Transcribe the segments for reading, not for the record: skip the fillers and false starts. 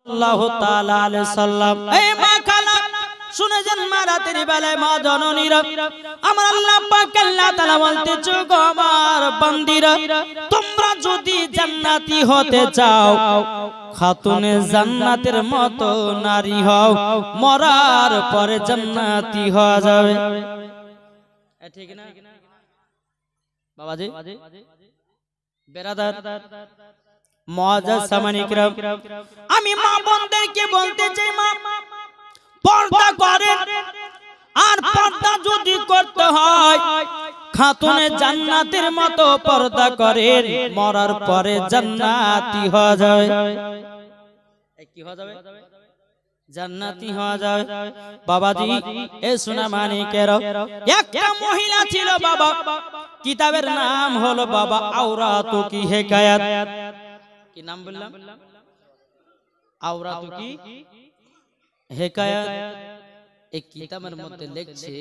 সাল্লাল্লাহু তাআলা আলাইহি সাল্লাম। এই মা খালা শুনে যান, মা রাতের বেলায় মা জননীরা, আমার আল্লাহ পাক আল্লাহ তাআলা বলতেছে, গো আমার বান্দিরা, তোমরা যদি জান্নাতি হতে চাও, খাতুনে জান্নাতের মতো নারী হও, মরার পরে জান্নাতি হওয়া যাবে। ঠিক না বাবাজি? বেরাদার মুআজ্জাজ সামানী কিরাম, আমি মা বোনদেরকে বলতে চাই, মা পর্দা করেন। আর পর্দা যদি করতে হয়, খাতুনে জান্নাতের মতো পর্দা করেন, মরার পরে জান্নাতি হওয়া যাবে। কি হওয়া যাবে? জান্নাতি হওয়া যাবে। বাবাজি এ সোনা মানিকের, একটা মহিলা ছিল বাবা, কিতাবের নাম হলো বাবা আওরাতু কি হিকায়াত। কি নাম বললাম? আওরাতু কি হিকায়াত। এই কিতাবের মধ্যে লিখছে,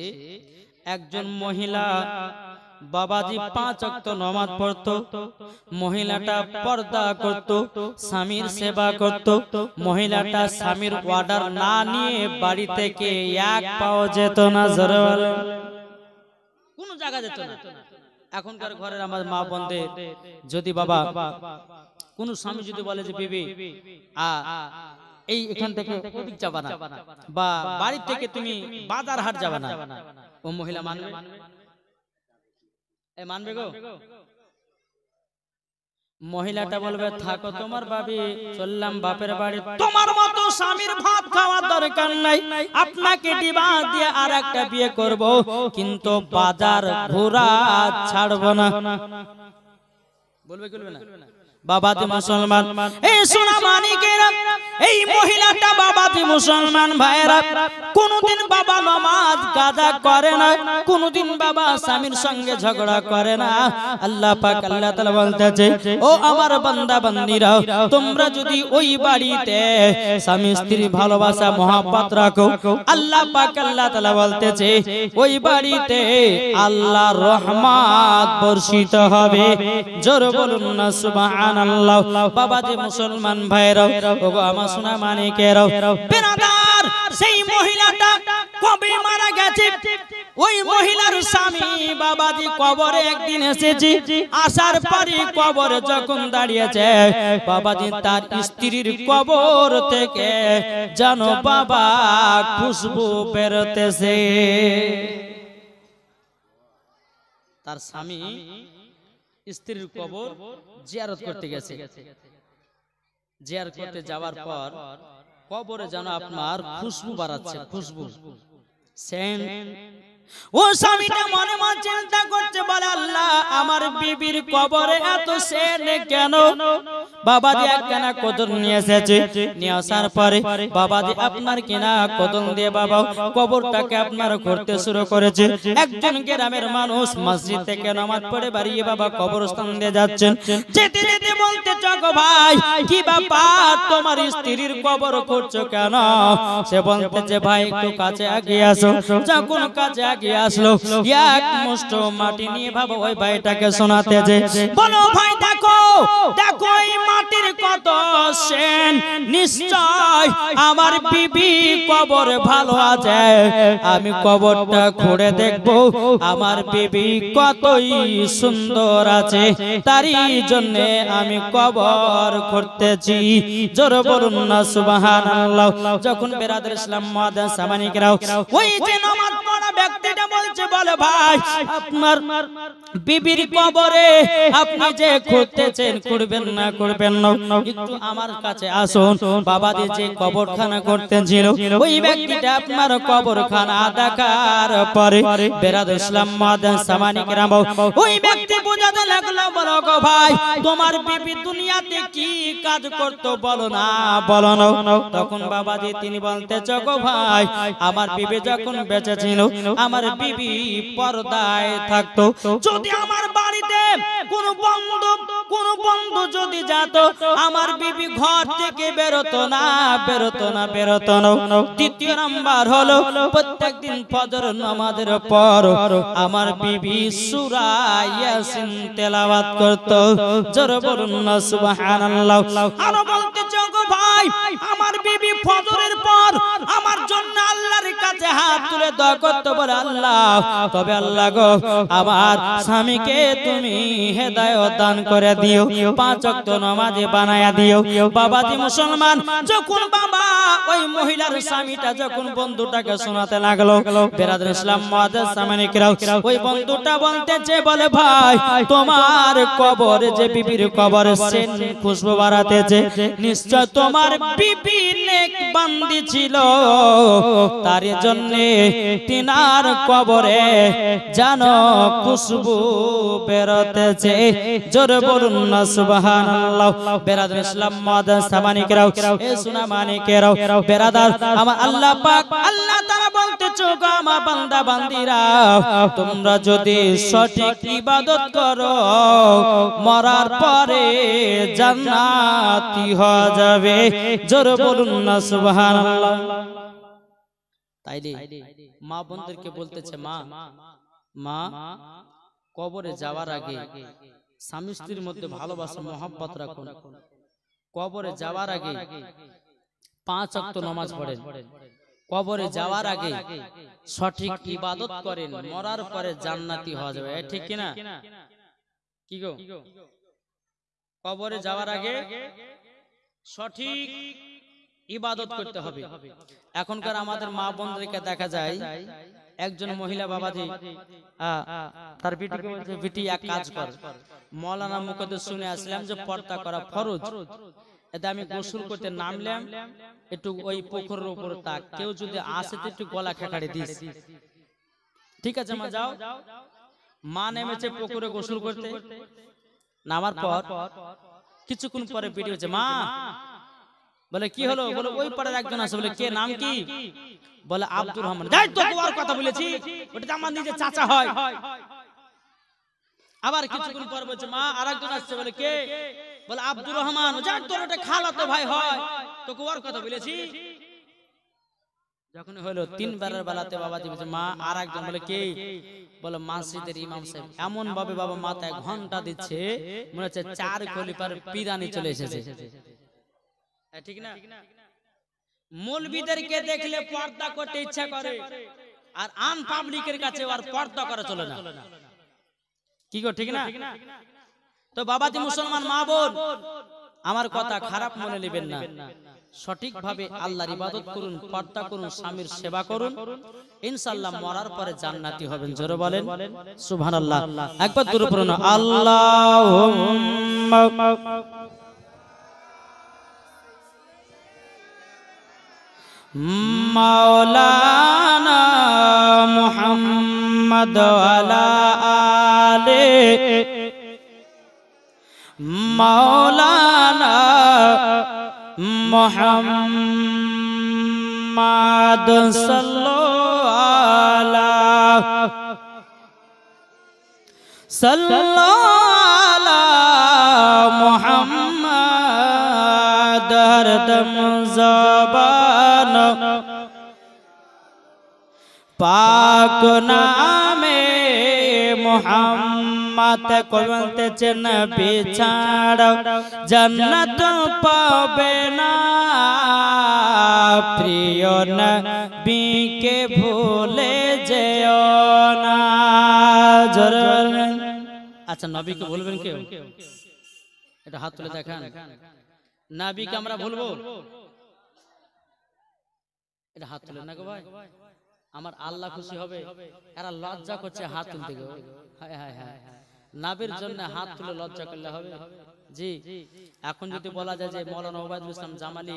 একজন মহিলা বাবাজি 5 ওয়াক্ত নামাজ পড়তো, মহিলাটা পর্দা করত, স্বামীর সেবা করত, মহিলাটা স্বামীর অর্ডার না নিয়ে বাড়ি থেকে এক পাও যেত না, কোন জায়গা যেত না। এখনকার ঘরের আমার মা বোনদের যদি বাবা কোন স্বামী যদি বলে যে বিবি এই এখান থেকে ওদিক যাবা না, বা বাড়ি থেকে তুমি বাজার হাট যাবা না, ও মহিলা মানবে? মানবে গো? মহিলাটা বলবে, থাকো তোমার বাড়ি, চললাম বাপের বাড়ি। তোমার মতো স্বামীর ভাত খাওয়ার দরকার নাই, আপনাকে ডিবা দিয়ে আর একটা বিয়ে করব, কিন্তু বাজার ঘোরা ছাড়বো না। বলবে কি বলবে না? বাবাজি মুসলমান, এই সোনা মানিকেরা, এই মহিলাটা বাবাজি মুসলমান ভাইরা, কোনদিন বাবা নামাজ কাজা করে না, কোনদিন বাবা স্বামীর সঙ্গে ঝগড়া করে না। আল্লাহ পাক আল্লাহ তাআলা বলতেছে, ও আমার বান্দা বান্দিরা, তোমরা যদি ওই বাড়িতে স্বামী স্ত্রীর ভালোবাসা মহব্বত রাখো, আল্লাহ পাক আল্লাহ তাআলা বলতেছে, ওই বাড়িতে আল্লাহর রহমত বর্ষিত হবে। জোর বলুন না সুবহান। বাবাজি মুসলমান ভাইরা, ওগো আমার সোনা মানিকেরা, বেরাদার, সেই মহিলাটা কবে মারা গেছে? ওই মহিলার স্বামী বাবাজি কবরে একদিন এসেছে, আসার পরে কবরে যখন দাঁড়িয়েছে, বাবাজি তার স্ত্রীর কবর থেকে জানো বাবা খুশবু বেরোতেছে। তার স্বামী স্ত্রীর কবর জিয়ারত করতে গেছে, জিয়ারত করতে যাওয়ার পর কবরে যেন আপনার খুশবু বাড়াচ্ছে, খুশবু সেন্ট। ও স্বামীটা মনে মনে চিন্তা করছে, বলে আল্লাহ, আমার বিবির কবরে এত সেন্ট কেন? বাবাজি একখানা কদর নিয়ে এসেছে, নিয়ে আসার পরে বাবাজি আপনার কিনা কদম দিয়ে বাবা কবরটাকে আপনার করতে শুরু করেছে। একজন গ্রামের মানুষ মসজিদ থেকে নামাজ পড়ে বাড়িয়ে বাবা কবরস্থান দিয়ে যাচ্ছেন, যেতে যেতে বলতে, গো ভাই, কি ব্যাপার, তোমার স্ত্রীর কবর করছো কেন? সে বলতেছে, ভাই একটু কাছে এগিয়ে আসো। যখন কাছে এগিয়ে আসলো, এক মুষ্ঠ মাটি নিয়ে বাবা ওই ভাইটাকে শোনাতেছে, বলো ভাই, দেখো দেখো এই মাটির কত সেন, নিশ্চয় আমার বিবি কবর ভালো আছে। আমি কবরটা খুঁড়ে দেখবো আমার বিবি কতই সুন্দর আছে, তারই জন্য আমি কবর করতেছি। জোর বলুন না সুবহানাল্লাহ। যখন বেরাদার ইসলাম মুআজ্জাজ সামানিকরাও, ওই যে নামাজ পড়া ব্যক্তিটা বলছে, বলে ভাই, আপনার বিবির কবরে আপনি যে খুঁড়তেছেন, খুঁড়বেন না করবেন না, একটু আমার কাছে আসুন। বাবাজি যে কবরখানা করতেছিল, ওই ব্যক্তিটা আপনার কবরখানা দেখার পরে বেরাদার ইসলাম মুআজ্জাজ সামানিকরাও, ওই ব্যক্তি বোঝাতে লাগলো, বলো গো ভাই, তোমার বিবি দুনিয়াতে কি কাজ করতো বলো না, বলো না। তখন বাবাজি তিনি বলতেছে, গো ভাই, আমার বিবি যখন বেঁচে ছিল, আমার বিবি পর্দায় থাকতো। যদি আমার বাড়িতে কোন বন্ধু যদি যেত, আমার বিবি ঘর থেকে বেরোতো না, বেরোতো না, বেরোতো না। দ্বিতীয় নাম্বার হলো, প্রত্যেকদিন ফজর নামাজের পর আমার বিবি সূরা ইয়াসিন তেলাওয়াত করতো। জোরে বলুন না সুবহানাল্লাহ। আর বলতে, গো ভাই, আমার ফজরের পর আমার জন্য আল্লাহর কাছে হাত তুলে দোয়া করতে বলে, আল্লাহ তবে আল্লাহ গো আমার স্বামীকে তুমি হেদায়েত দান করে দিও, 5 ওয়াক্ত নামাজে বানায়া দিও। বাবাজি মুসলমান, যখন বাবা ওই মহিলার স্বামীটা যখন বন্ধুটাকে শোনাতে লাগলো, বেরাদর ইসলাম মুআজ্জাজ সামানে কিরাও, ওই বন্ধুটা বলতেছে বলে ভাই তোমার কবর যে বিবির কবর সেন খুশবু বাড়াতেছে, নিশ্চয় তোমার বিবি নেক বান্দি ছিল, তার জন্য তিনার কবরে জানো খুশবু বেরোতেছে। জোরে বলুন না সুবহানাল্লাহ। বেরাদর ইসলাম মুআজ্জাজ সামানে কিরাও, এ সোনা মানে কিরাও, বেরাদার আমার আল্লাহ পাক আল্লাহ তাআলা বলতেছে গো আমার বান্দা বান্দিরা, তোমরা যদি সঠিক ইবাদত করো মরার পরে জান্নাতি হয়ে যাবে। জোরে বলুন না সুবহানাল্লাহ। তাইলে মা বোনদেরকে বলতেছে, মা মা কবরে যাওয়ার আগে স্বামী স্ত্রীর মধ্যে ভালোবাসা মহব্বত রাখুন। কবরে যাওয়ার আগে 5 ওয়াক্ত নামাজ পড়েন। কবরে যাওয়ার আগে সঠিক ইবাদত করেন, মরার পরে জান্নাতি হওয়া যাবে। ঠিক কিনা? কি গো, কবরে যাওয়ার আগে সঠিক ইবাদত করতে হবে। এখনকার আমাদের মা বোনদেরকে দেখা যায়, একজন মহিলা বাবাজি তার বিটিকে বলছে, বিটি এক কাজ কর, মৌলানা মুখে শুনে আসলাম যে পর্দা করা ফরজ, এতে আমি গোসল করতে নামলাম, একটু ওই পুকুরের উপর তাক, কেউ যদি আসে তো একটু গলা খেকাড়ি দিস। ঠিক আছে মা যাও। মা নেমেছে পুকুরে গোসল করতে, নামার পর কিছুক্ষণ পরে বিটি হচ্ছে, মা বলে কি হলো? বলে ওই পাড়ার একজন আছে। বলে কে, নাম কি? বলে আব্দুর রহমান। যাই তো তোমার কথা বলেছি, ওটা আমার নিজের চাচা হয়। আবার কিছুক্ষণ পর বলছে, মা আরেকজন আসছে। বলে কে? বলে আব্দুর রহমান। যাই তোর ওটা খালাতো ভাই হয়, তোকে ওর কথা বলেছি। যখন হলো 3 বারের বেলাতে বাবাজি বলছে, মা আরেকজন। বলে কে? বলে মসজিদের ইমাম সাহেব। এমন ভাবে বাবা মাথায় ঘন্টা দিচ্ছে মনে হচ্ছে 4 খলিফার পিরানি চলে এসেছে। ঠিক না? মৌলবীদেরকে দেখলে পর্দা করতে ইচ্ছা করে, আর আম পাবলিকের কাছে আর পর্দা করা চলে না। কি গো, ঠিক না? তো বাবাজি মুসলমান মা বোন, আমার কথা খারাপ মনে নেবেন না, সঠিকভাবে আল্লাহর ইবাদত করুন, পর্দা করুন, স্বামীর সেবা করুন, ইনশাআল্লাহ মরার পরে জান্নাতি হবেন। জোরে বলেন সুবহানাল্লাহ। একবার জোরে পড়ুন আল্লাহুম্মা মাওলানা মুহাম্মদ ওয়ালা আলে মাওলানা মুহাম্মদ সাল্লাল্লাহু মুহাম্মদ হরদম জবান পাক নামে মুহাম্মদ কো বলতেছে নবী ছাড়া জান্নাত পাবে না, প্রিয় নবীকে ভুলে যেও না। আচ্ছা নবীকে বলবেন কেউ? এটা হাত তুলে দেখান। নবীকে আমরা বলবো? এটা হাত তুলে না গো ভাই, আমার আল্লাহ খুশি হবে। এরা লজ্জা করছে হাত তুলতে গো। হায় হায় হায়, নবীর জন্য হাত তুলে লজ্জা করলে হবে? জি। এখন যদি বলা যায় যে মাওলানা ওবায়দুল ইসলাম জামালি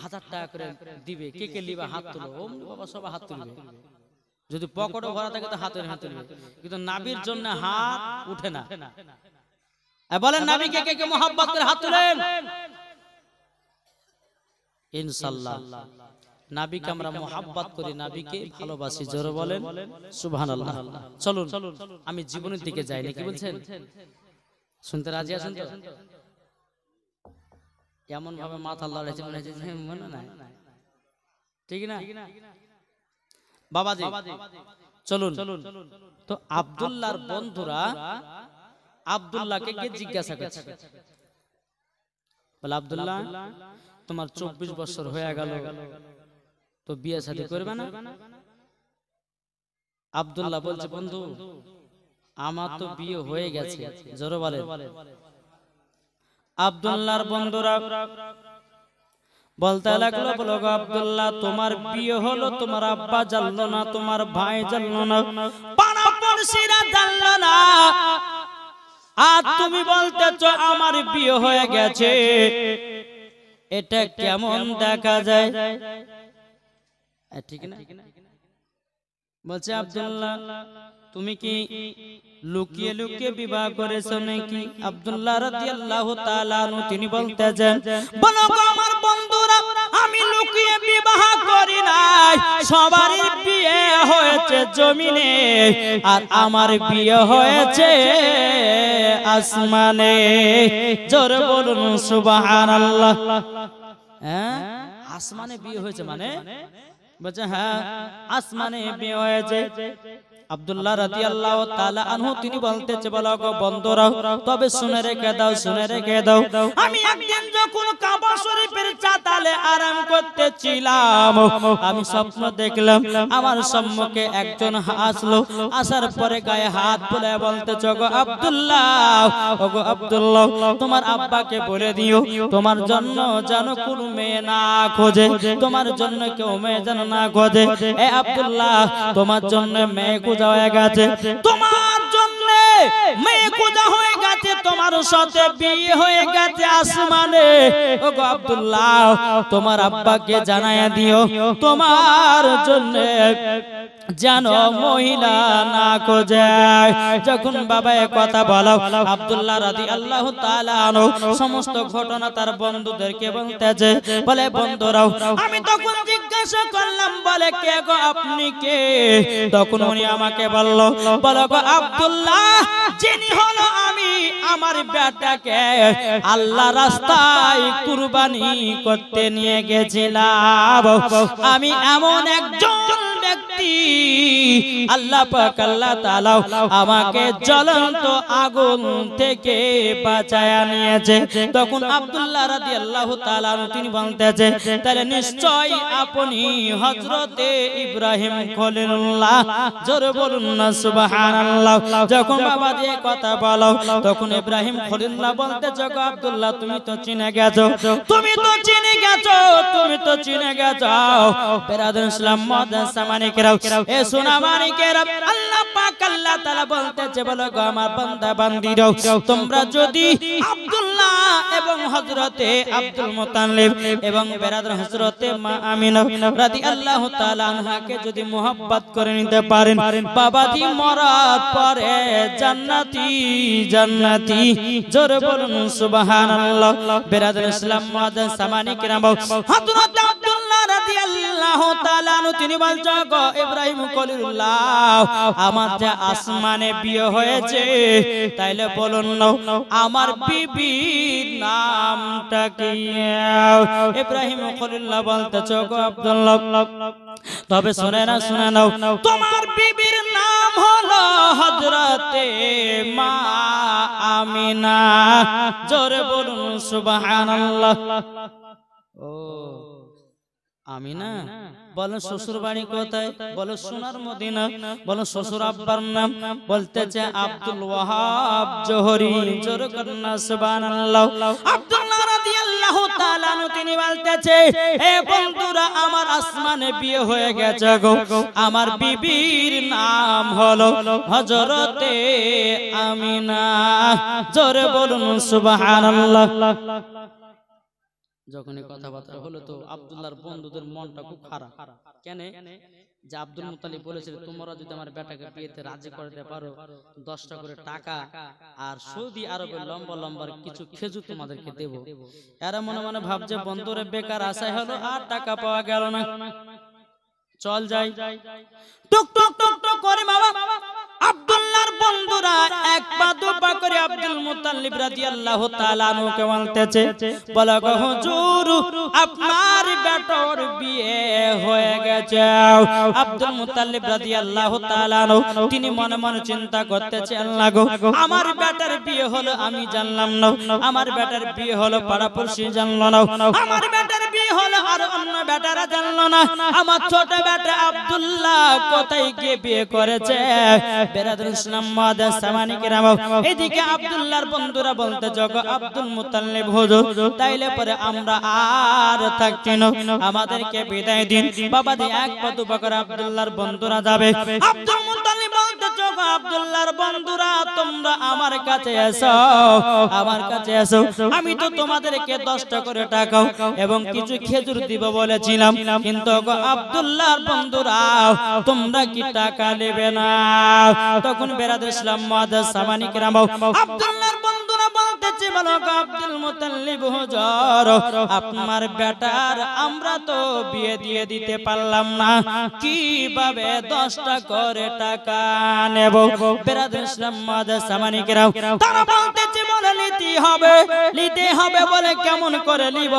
1000 টাকা করে দিবে, কে কে লিবা হাত তুলো, ওমনি বাবা সব হাত তুলবে। যদি পকেটে ভরা থাকে তো হাতে হাত তুলবে, কিন্তু নবীর জন্য হাত উঠে না। বলেন নবীকে কে কে মোহাব্বত করে হাত তুলেন? ইনশাআল্লাহ নবীকে আমরা মোহাব্বত করি, নবীকে ভালোবাসি। জোরে বলেন সুবহানাল্লাহ। চলুন আমি জীবনের দিকে যাই, নাকি বলছেন? শুনতে রাজি আছেন তো? এমন ভাবে মাথা লড়াইছে মনে হচ্ছে মনে নাই, ঠিক না? বাবাজি চলুন। তো আব্দুল্লাহর বন্ধুরা আব্দুল্লাহকে জিজ্ঞাসা করছে, বলে আব্দুল্লাহ তোমার 24 বছর হয়ে গেল, তো বিয়ে শাদী করবে না? আব্দুল্লাহ বলছে, বন্ধু আমার তো বিয়ে হয়ে গেছে। জোরে বলে। আব্দুল্লাহর বন্ধুরা বলতে লাগলো, বলো গো আব্দুল্লাহ, তোমার বিয়ে হলো, তোমার আব্বা জানলো না, তোমার ভাই জানলো না, পাড়া পড়শিরা জানলো না, আর তুমি বলতেছো আমার বিয়ে হয়ে গেছে, এটা কেমন দেখা যায়? ঠিক না? বলছে আব্দুল্লাহ, তুমি কি লুকিয়ে লুকিয়ে বিবাহ করেছো নাকি? আব্দুল্লাহ রাদিয়াল্লাহু তাআলা আনহু তিনি বলতেছেন, বলো গো আমার বন্ধুরা, আমি লুকিয়ে বিবাহ করি নাই, সবারই বিয়ে হয়েছে জমিনে, আর আমার বিয়ে হয়েছে আসমানে। জোরে বলুন সুবহানাল্লাহ। হ্যাঁ, আসমানে বিয়ে হয়েছে মানে? বলছে হ্যাঁ, আসমানে বিয়ে হয়েছে। আব্দুল্লাহ রাদিয়াল্লাহু তাআলা আনহু তিনি বলতেছে, বলো গো বন্ধুরা, তবে শুনে রেখে দাও, শুনে রেখে দাও, আমি একদিন যখন কাবা শরীফের চাতালে আরাম করতেছিলাম, আমি স্বপ্ন দেখলাম, আমার সম্মুখে একজন আসলো, আসার পরে গায়ে হাত বুলিয়ে বলতেছে, গো আব্দুল্লাহ, ও গো আব্দুল্লাহ, তোমার আব্বাকে বলে দিও তোমার জন্য যেন কোনো মেয়ে না খোঁজে, তোমার জন্য কেউ মেয়ে যেন না খোঁজে। এ আব্দুল্লাহ, তোমার জন্য মেয়ে খোঁজা হয়ে গেছে, তোমার জন্য মেয়ে খোঁজা হয়ে গেছে, তোমার সাথে বিয়ে হয়ে গেছে আসমানে। ও গো আব্দুল্লাহ, তোমার আব্বাকে জানায়া দিও তোমার জন্য যেন মহিলা না খোঁজে। যখন বাবা এ কথা বলো, আব্দুল্লাহ রাদিয়াল্লাহু তাআলা আনহু সমস্ত ঘটনা তার বন্ধুদেরকে বলতেছে, বলে বন্ধুরাও, আমি তখন জিজ্ঞাসা করলাম, বলে কে গো আপনি কে? তখন উনি আমাকে বলল, বলো গো আব্দুল্লাহ, যিনি হলো আমি আমার বেটাকে আল্লাহ রাস্তায় কুরবানি করতে নিয়ে গেছিলাম। আমি এমন একজন ব্যক্তি, আল্লাহ পাক আল্লাহ তাআলা আমাকে জ্বলন্ত আগুন থেকে বাঁচায়া নিয়েছে। তখন আব্দুল্লাহ রাদিয়াল্লাহু তাআলা তিনি বলতেছে, তাহলে নিশ্চয় আপনি হযরতে ইব্রাহিম খলিলুল্লাহ। জোরে বলুন না সুবহানাল্লাহ। যখন বাবা দিয়ে কথা বলো, তখন ইব্রাহিম খলিলুল্লাহ বলতেছে, গো আব্দুল্লাহ, তুমি তো চিনে গেছো, তুমি তো চিনে গেছো, তুমি তো চিনে গেছো। বেরাদুল ইসলাম মাদ্রাসা মানিকেরাও, এ সোনা মানিকেরা, আল্লাহ পাক আল্লাহ তাআলা বলতেছে, বলো গো আমার বান্দা বান্দীরাও, তোমরা যদি আব্দুল্লাহ এবং হযরতে আব্দুল মুতাল্লিব এবং বেরাদর হযরতে মা আমিনা রাদিয়াল্লাহু তাআলা আনহাকে যদি মোহাব্বত করে নিতে পারেন, বাবাজি মরার পরে জান্নাতি জান্নাতি। জোরে বলুন সুবহানাল্লাহ। বেরাদর ইসলাম মাদ্রাসা মানিকেরাও, হযরত আব্দুল্লাহ রাদিয়াল্লাহু তাআলা আনহু তিনি বলছেন, গো ইব্রাহিম খলিলুল্লাহ, আমার যে আসমানে বিয়ে হয়েছে, তাইলে বলুন না আমার বিবির নামটা কি? ইব্রাহিম খলিলুল্লাহ বলতেছে, গো আব্দুল্লাহ, তবে শুনে না, শুনে নাও, তোমার বিবির নাম হলো হযরতে মা আমিনা। জোরে বলুন সুবহানাল্লাহ। ও আমিনা, বলো শ্বশুর বাড়ি কোথায়? বলো সোনার মদিনা। বলো শ্বশুর আব্বার নাম? বলতেছে আব্দুল ওয়াহাব জোহরি। জোরে করুন সুবহানাল্লাহ। আব্দুল্লাহ রাদিয়াল্লাহু তাআলা তিনি বলতেছে, এ বন্ধুরা, আমার আসমানে বিয়ে হয়ে গেছে গো, আমার বিবির নাম হলো হযরতে আমিনা। জোরে বলুন সুবহানাল্লাহ। যখন এই কথাবার্তা হলো, তো আব্দুল্লাহর বন্ধুদের মনটা খুব খারাপ। কেন? যে আব্দুল মুতালিব বলেছিল, তোমরা যদি আমার বেটাকে বিয়েতে রাজি করতে পারো, 10টা করে টাকা আর সৌদি আরবের লম্বা লম্বা কিছু খেজুর তোমাদেরকে দেব। এরা মনে মনে ভাবছে, বন্ধুরে বেকার আশায় হলো, আর টাকা পাওয়া গেল না, চল যাই। টুক টুক টুক টুক করে বাবা আব্দুল্লাহর বন্ধুরা এক পা দু পা করে আব্দুল মুত্তালিব রাদিয়াল্লাহু তাআলা আনহুকে বলতেছে, বলো গো হুজুর আপনার বেটার বিয়ে হয়ে গেছে। আব্দুল মুত্তালিব রাদিয়াল্লাহু তাআলা আনহু তিনি মনে মনে চিন্তা করতেছে, আল্লাহ গো আমার বেটার বিয়ে হলো আমি জানলাম না, আমার বেটার বিয়ে হলো পাড়াপড়শি জানলো না, আমার বেটার বিয়ে হলো আর অন্য বেটারা জানলো না, আমার ছোট বেটা আব্দুল্লাহ কোথায় গিয়ে বিয়ে করেছে। বেরাদুল ইসলাম মুআদ্দাস সামানি কিরাম, এদিকে আব্দুল্লাহর বন্ধুরা বলতে জগ আব্দুল মুত্তালিব হুজুর তাইলে পরে আমরা আর থাকছি না, আমাদেরকে বিদায় দিন। বাবা দি এক পা দু পা করে আব্দুল্লাহর বন্ধুরা যাবে। আব্দুল মুত্তালিব বলতে জগ আব্দুল্লাহর বন্ধুরা তোমরা আমার কাছে এসো, আমার কাছে এসো, আমি তো তোমাদেরকে 10টা করে টাকা এবং কিছু খেজুর দিব বলেছিলাম, কিন্তু আব্দুল্লাহর বন্ধুরা তোমরা কি টাকা নেবে না? তখন বেরাদুল ইসলাম মুআদ্দাস সামানি কিরাম আব্দুল্লাহর বন্ধুরা বলতেছে, বলো আব্দুল মুত্তালিব হুজুর আপনার বেটার আমরা তো বিয়ে দিয়ে দিতে পারলাম না, কিভাবে 10টা করে টাকা নেব? বেরাদুল ইসলাম মুআদ্দাস সামানি কিরাম তারা বলতেছে, বলে নিতে হবে বলে কেমন করে নিব?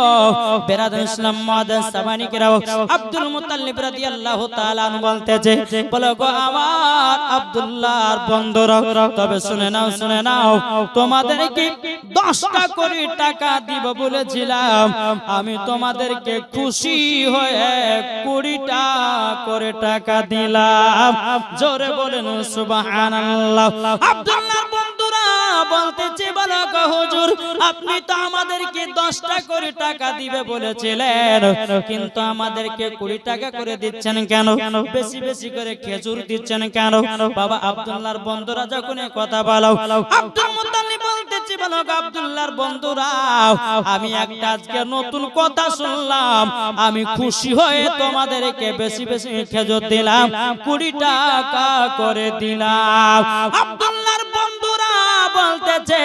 বেরাদুল ইসলাম মুআদ্দাস সামানি কিরাম আব্দুল মুত্তালিব রাদিয়াল্লাহু তাআলা আনহু বলতেছে, বলো গো আমার আব্দুল্লাহর বন্ধুরা তবে শুনে নাও তোমাদেরকে 10টা করে টাকা দিব বলেছিলাম, আমি তোমাদেরকে খুশি হয়ে 20টা করে টাকা দিলাম। জোরে বলেন সুবহানাল্লাহ। আব্দুল্লাহর বন্ধুরা বলতেছে, বলো গো হুজুর আপনি তো আমাদেরকে 10টা করে টাকা দিবে বলেছিলেন, কিন্তু আমাদেরকে 20 টাকা করে দিচ্ছেন কেন? বেশি বেশি করে খেজুর দিচ্ছেন কেন? বাবা আব্দুল্লাহর বন্ধুরা যখন এই কথা বলো, আব্দুল মুত্তালিব বলতেছে, বলো আব্দুল্লাহর বন্ধুরা আমি একটা আজকে নতুন কথা শুনলাম, আমি খুশি হয়ে তোমাদেরকে বেশি বেশি খেজুর দিলাম, 20 টাকা করে দিলাম। আব্দুল্লাহর বন্ধুরা বলতেছে,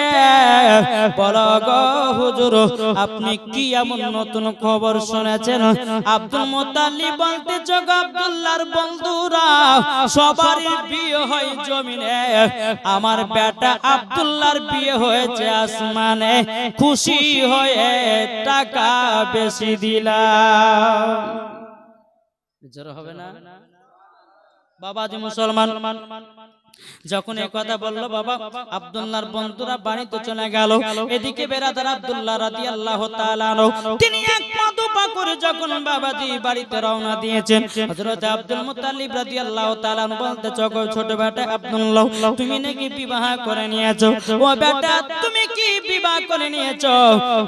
বলো গো হুজুর আপনি কি এমন নতুন খবর শুনেছেন? আব্দুল মুত্তালিব বলতেছে, আব্দুল্লাহর বন্ধুরা সবারই বিয়ে হয় জমিনে, আমার বেটা আব্দুল্লাহর বিয়ে হয়েছে আসমানে, খুশি হয়ে টাকা বেশি দিলাম। জোরে হবে না বাবাজি মুসলমান? যখন এই কথা বলল বাবা আব্দুল্লাহর বন্ধুরা বাড়িতে চলে গেল। এদিকে বেরাদার আব্দুল্লাহ রাদিয়াল্লাহু তাআলা তিনি এক পা দু পা করে যখন বাবাজি বাড়িতে রওনা দিয়েছেন, হযরত আব্দুল মুত্তালিব রাদিয়াল্লাহু তাআলা বলতে, ছোট বেটা আব্দুল্লাহ তুমি নাকি বিবাহ করে নিয়েছো? ও বেটা তুমি কি বিবাহ করে নিয়েছো?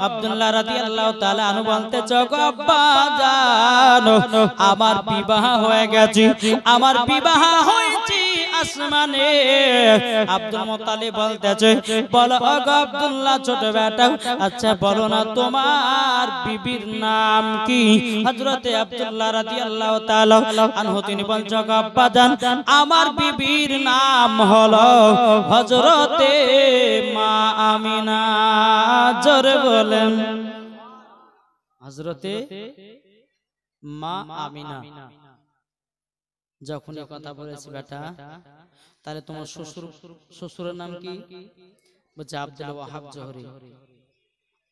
আব্দুল্লাহ রাদিয়াল্লাহু তাআলা বলতে, আব্বা জানো আমার বিবাহ হয়ে গেছে, আমার বিবাহ হয়েছে আসমানে। আব্দুল মুত্তালিব বলতেছে, বলো আব্দুল্লাহ ছোট বেটা আচ্ছা বলো না তোমার বিবির নাম কি? হযরতে আব্দুল্লাহ রাদিয়াল্লাহু তাআলা আনহু তিনি বলছেন, আব্বা জান আমার বিবির নাম হলো হযরতে মা আমিনা। জোরে বলেন হযরতে মা আমিনা। যখন এই কথা বলেছি বেটা তাহলে তোমার শ্বশুরের নাম কি? বলছে আব্দুল ওয়াহাব জোহরি।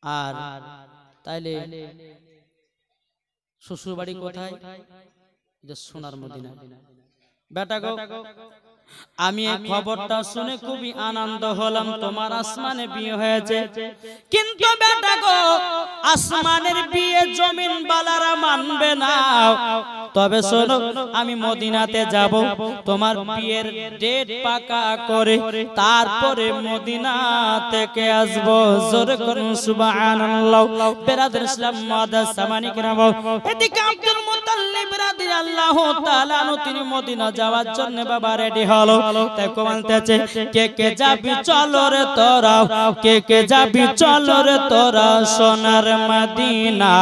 আর তাইলে শ্বশুর বাড়ি কোথায়? সোনার মদিনা। বেটা গো আমি এই খবরটা শুনে খুবই আনন্দ হলাম, তোমার আসমানে বিয়ে হয়েছে, কিন্তু বেটা গো আসমানের বিয়ে জমিন বালারা মানবে না। তবে শোনো আমি মদিনাতে যাব, তোমার বিয়ের ডেট পাকা করে তারপরে মদিনা থেকে আসব। জোরে করুন সুবহানাল্লাহ। বেরাদার ইসলাম মুআদ্দাস সামানি কিরাম এদিকে আব্দুল মুত্তালিব রাদিয়াল্লাহু তাআলা তিনি মদিনা যাওয়ার জন্য বাবা রেডি হলো। তাই বলতেছে, কে কে যাবি চলো রে তোরা, কে কে যাবি চলো রে তোরা সোনার মদিনা,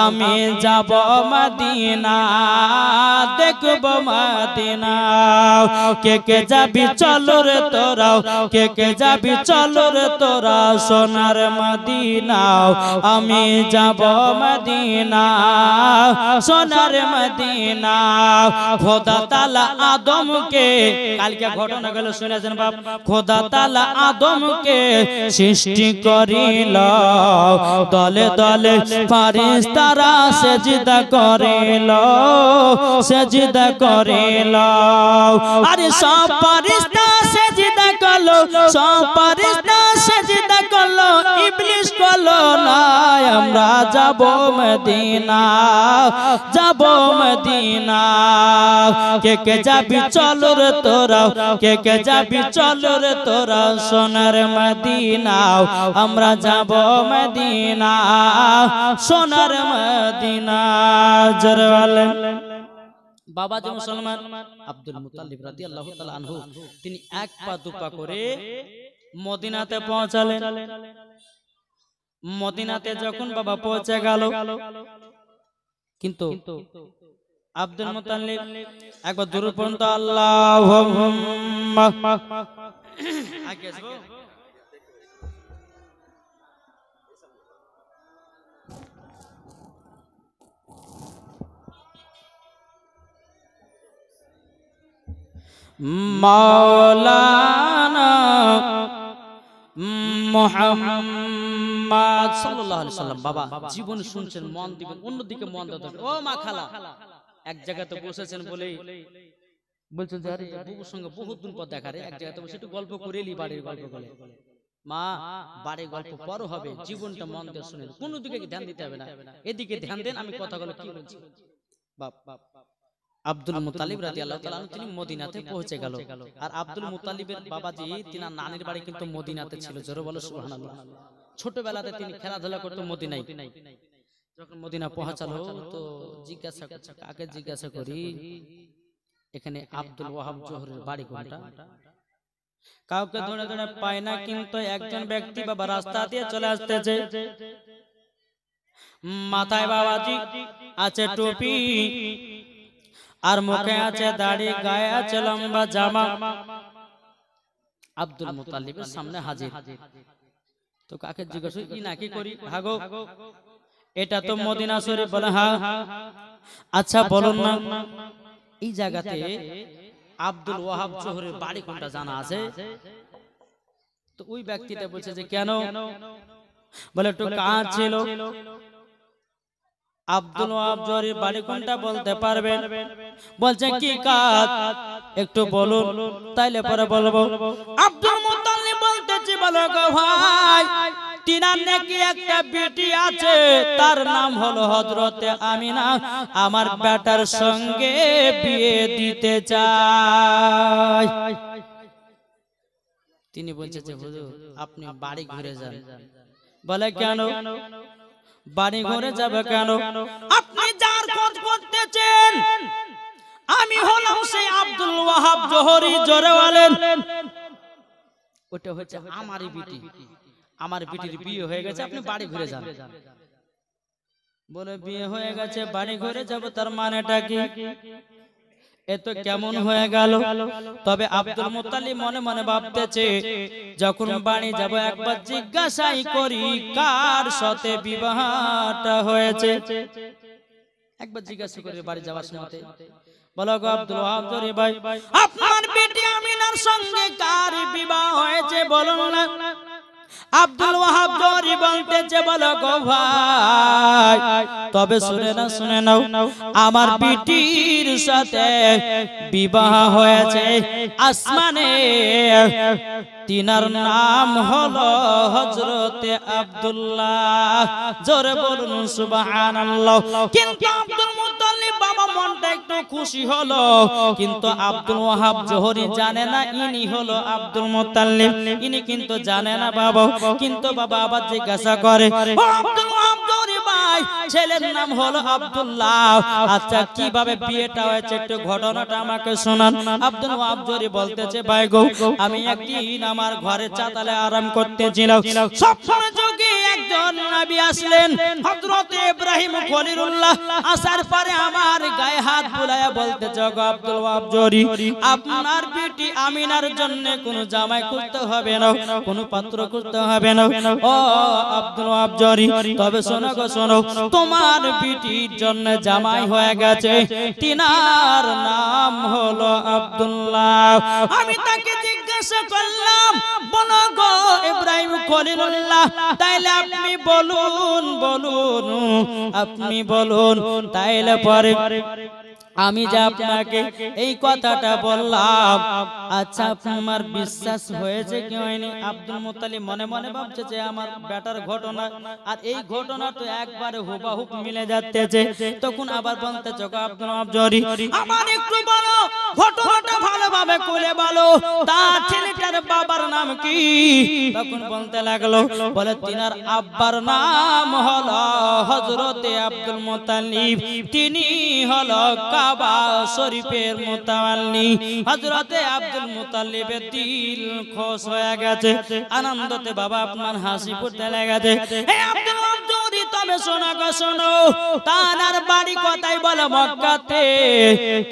আমি যাব মদিনা। দেখব মদিনা কে কে যাবি চলো রে তোরাও কে কে যাবি চলো রে তোরা সোনার মদিনা আমি যাব মদিনা সোনার মদিনা খোদা তাআলা আদমকে কালকে ঘটনা গেল শুনেছেন বাপ খোদা তাআলা আদমকে সৃষ্টি করিল দলে দলে ফেরেশতারা সিজদা করিল সিজদা করিল আরে সব ফেরেশতা সিজদা করলো সব ফেরেশতা সিজদা করলো ইবলিস করলো না আমরা যাব মদিনা যাব মদিনা কে কে যাবি চলো রে তোরা কে কে যাবি চলো রে তোরা সোনার মদিনা আমরা যাব মদিনা সোনার মদিনা জোরে বলেন বাবা যে মুসলমান আব্দুল মুত্তালিব রাদিয়াল্লাহু তাআলা আনহু তিনি এক পা দুপা করে মদিনাতে পৌঁছালেন মদিনাতে যখন বাবা পৌঁছে গেল কিন্তু আব্দুল মুত্তালিব একবার দূর পর্যন্ত আল্লাহুম্মা আগে আসবো মাওলানা মুহাম্মদ সাল্লাল্লাহু আলাইহি সাল্লাম বাবা জীবন শুনছেন মন দিবেন অন্যদিকে মন দাও ও মা খালা এক জায়গাতে বসেছেন বলে বলছেন যে আরে বুবুর সঙ্গে বহুত দিন পর দেখা রে এক জায়গাতে বসে একটু গল্প করেলি বাড়ির গল্প বলে মা বাড়ির গল্প পর হবে জীবনটা মন দিয়ে শুনেন কোনো দিকে ধ্যান দিতে হবে না এদিকে ধ্যান দেন আমি কথাগুলো কি বলছি বাপ আব্দুল মুত্তালিব রাদিয়াল্লাহু তাআলা তিনি মদিনাতে পৌঁছে গেল আর আব্দুল মুত্তালিবের বাবাজি তিনার নানির বাড়ি কিন্তু মদিনাতে ছিল জোরে বলো সুবহানাল্লাহ ছোটবেলাতে তিনি খেলাধুলা করতে মদিনায় যখন মদিনা পৌঁছালো তো জিজ্ঞাসা করছে কাকে জিজ্ঞাসা করি এখানে আব্দুল ওয়াহাব জোহরের বাড়ি কোনটা কাউকে ধরে ধরে পায় না কিন্তু একজন ব্যক্তি বাবা রাস্তা দিয়ে চলে আসতেছে মাথায় বাবাজি আছে টুপি আর মুখে আছে দাড়ি গায়ে আছে লম্বা জামা আব্দুল মুত্তালিবের সামনে হাজির তো কাকে জিজ্ঞাসা কি নাকি করি হাগো এটা তো মদিনা শরীফ বলে হ্যাঁ আচ্ছা বলুন না এই জায়গাতে আব্দুল ওয়াহাব জোহরের বাড়ি কোনটা জানা আছে তো ওই ব্যক্তিটা বলছে যে কেন বলে একটু কাজ ছিল আব্দুল ওয়াহাব জোহরের বাড়ি কোনটা বলতে পারবেন বলছে কি কাজ একটু বলুন তাইলে পরে বলবো আব্দুল মুত্তালিব বলতেছে বলো গো ভাই তিনার নাকি একটা বেটি আছে তার নাম হলো হযরতে আমিনা আমার বেটার সঙ্গে বিয়ে দিতে চাই তিনি বলছে যে হুজুর আপনি বাড়ি ঘুরে যান বলে কেন বাড়ি ঘুরে যাবে কেন আপনি যার খোঁজ করতেছেন আমি হলাম সেই আব্দুল ওয়াহাব জোহরি জোরে বলেন ওটা হচ্ছে আমারই বেটি আমার বেটির বিয়ে হয়ে গেছে আপনি বাড়ি ঘুরে যান বলে বিয়ে হয়ে গেছে বাড়ি ঘুরে যাব তার মানেটা কি এত কেমন হয়ে গেল তবে আব্দুল মুত্তালিব মনে মনে ভাবতেছে যখন বাড়ি যাব একবার জিজ্ঞাসাই করি কার সাথে বিবাহটা হয়েছে একবার জিজ্ঞাসা করে বাড়ি যাওয়ার সময় বলো গো আব্দুল ওয়াহাব জোহরি ভাই আপনার বেটি আমিনার সঙ্গে কার বিবাহ হয়েছে বলুন না আব্দুল ওয়াহাব জোহরি বলতেছে বলো গো ভাই তবে শুনে নাও আমার বেটির সাথে বিবাহ হয়েছে আসমানে তিনার নাম হলো হযরতে আব্দুল্লাহ জোরে বলুন সুবহানাল্লাহ কিন্তু আব্দুল মুত্তালিব বাবা মনটা একটু খুশি হলো কিন্তু আব্দুল ওয়াহাব জোহরি জানে না ইনি হলো আব্দুল মুত্তালিব ইনি কিন্তু জানে না বাবা কিন্তু বাবা আবার জিজ্ঞাসা করে ও আব্দুল ওয়াহাব জোহরি ভাই ছেলের নাম হলো আব্দুল্লাহ আচ্ছা কিভাবে বিয়েটা হয়েছে একটু ঘটনাটা আমাকে শোনান আব্দুল ওয়াহাব জোহরি বলতেছে ভাই গো আমি একদিন আমার ঘরে চাতালে আরাম করতেছিলাম স্বপ্ন যোগে একজন একজন নবী আসলেন হযরত ইব্রাহিম খলিলুল্লাহ। আসার পরে আমার গায়ে হাত বুলায়া বলতে গো আব্দুল ওয়াহাব জরি, আপনার বেটি আমিনার জন্য কোনো জামাই করতে হবে না, কোনো পাত্র করতে হবে না। ও আব্দুল ওয়াহাব জরি, তবে শোনো গো শোনো, তোমার বেটির জন্য জামাই হয়ে গেছে, তিনার নাম হলো আব্দুল্লাহ। আমি তাকে জিজ্ঞাসা করলাম, বলো গো ইব্রাহিম খলিলুল্লাহ, তাইলে আপনি বলুন বলুন, আপনি বলুন। তাইলে পরে আমি যে আপনাকে এই কথাটা বললাম, আচ্ছা আপনার বিশ্বাস হয়েছে কি হয়নি? আব্দুল মুত্তালিব মনে মনে ভাবছে যে আমার বেটার ঘটনা আর এই ঘটনা তো একবারে হুবহু মিলে যাচ্ছে। তখন আবার বলতে গো আব্দুল ওয়াহাব জরি, আমার একটু বলো ঘটনাটা ভালোভাবে খুলে বলো, তার ছেলেটার বাবার নাম কি? তখন বলতে লাগলো, বলে তিনার আব্বার নাম হলো হযরতে আব্দুল মুত্তালিব, তিনি হলো কাবা শরীফের মুতাওয়াল্লি। হযরতে আব্দুল মুত্তালিবের দিল খুশ হয়ে গেছে, আনন্দতে বাবা আপনার হাসি ফুটতে লেগেছে। হে আব্দুল ওয়াহাব জরি, তবে শোনো গো শোনো, তার বাড়ি কোথায়? বলো মক্কাতে।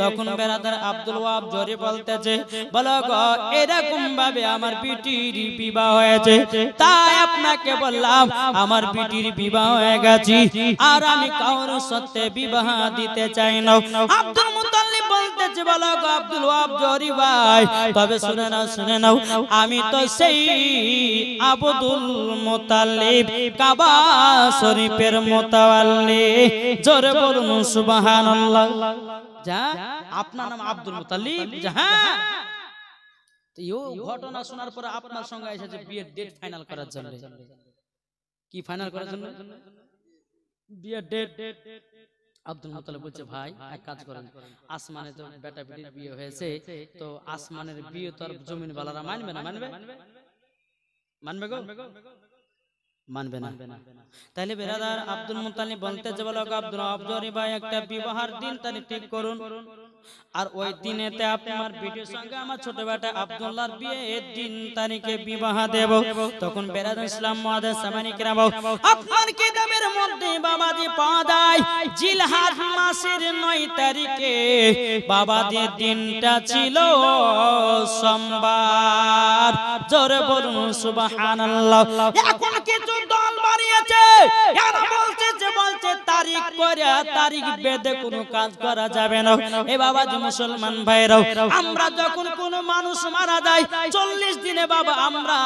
তখন বেরাদার আব্দুল ওয়াহাব জরি বলতেছে, বলো গো এরকম ভাবে আমার বিটির বিবাহ হয়েছে, তাই আপনাকে বললাম আমার বিটির বিবাহ হয়ে গেছে আর আমি কারোর সাথে বিবাহ দিতে চাই না। আব্দুল মুত্তালিব বলতেছে, বলো গো আব্দুল ওয়াহাব জরি ভাই, তবে শুনে নাও শুনে নাও, আমি তো সেই আব্দুল মুত্তালিব, কাবা শরীফের মুতাওয়াল্লি। জোরে বলুন সুবহানাল্লাহ। যা আপনার নাম আব্দুল মুত্তালিব? হ্যাঁ। তো এই ঘটনা শোনার পরে আপনার সঙ্গে এসেছে বিয়ের ডেট ফাইনাল করার জন্য। কি ফাইনাল করার জন্য? বিয়ের ডেট। আব্দুল মুত্তালিব বলছে, ভাই এক কাজ করেন, আসমানে তো বেটা বেটির বিয়ে হয়েছে, তো আসমানের বিয়ে তো আর জমিন বালারা মানবে না? মানবে? মানবে গো? মানবে না। তাহলে বেরাদার আব্দুল মুত্তালিব বলতে যে, বলো আব্দুল ওয়াহাব জরি ভাই, একটা বিবাহের দিন তারিখ ঠিক করুন, আর ওই দিনেতে আপনার বেটির সঙ্গে আমার ছোট বেটা আব্দুল্লাহর বিয়ে, এর দিন তারিখে বিবাহ দেব। তখন বেরাদার ইসলাম মুআদ্দিস সামানি কিরাম, আপনার কিতাবের মধ্যে বাবাজি পাওয়া যায় জিলহজ মাসের 9 তারিখে বাবাজির দিনটা ছিল সোমবার। জোরে বলুন সুবহানাল্লাহ। এখন কিছু দল বাড়িয়েছে, এরা বলছে যে তারিখ করে তারিখ বেঁধে কোনো কাজ করা যাবে না। এ বাবাজি মুসলমান ভাইরাও, আমরা যখন কোনো মানুষ মারা যায় 40 দিনে বাবা আমরা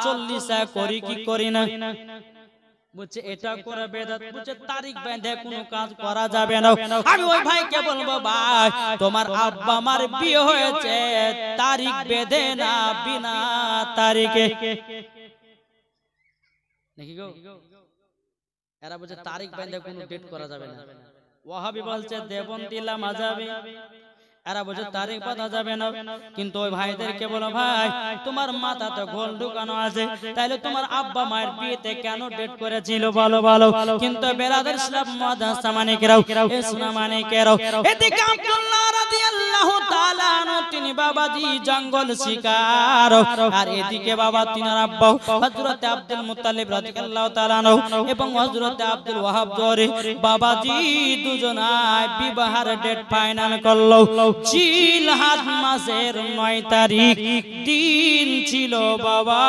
40 করি কি করি না? বুঝছে এটা করে বেদাত, বুঝছে তারিখ বেঁধে কোনো কাজ করা যাবে না। আমি ওই ভাইকে বলবো, ভাই তোমার আব্বা আমার বিয়ে হয়েছে তারিখ বেঁধে না, বিনা তারিখে। নাকি গো? এরা বলছে তারিখ বেঁধে কোনো ডেট করা যাবে না। ওয়াহাবি বলছে দেবন্দিলা মাযাবি, এরা বলছে তারিখ বাঁধা যাবে না। কিন্তু ওই ভাইদেরকে বলো, ভাই তোমার মাথাতে ঘোল ঢুকানো আছে, তাইলে তোমার আব্বা মায়ের বিয়েতে কেন ডেট করেছিল বলো বলো। কিন্তু বেরাদার ইসলাম মুআদ্দিস সামানি কিরাও, এ সুনামানি কিরাও, এদিকে আব্দুল্লাহ রাদিয়াল্লাহু তাআলা আনহু তিনি বাবাজি জঙ্গল শিকার, আর এদিকে বাবা তিনার আব্বা হযরত আব্দুল মুত্তালিব রাদিয়াল্লাহু তাআলা আনহু এবং হযরত আব্দুল ওয়াহাব জরি বাবাজি দুজনায় বিবাহের ডেট ফাইনাল করলো। জিলহজ মাসের 9 তারিখ, দিন ছিল বাবা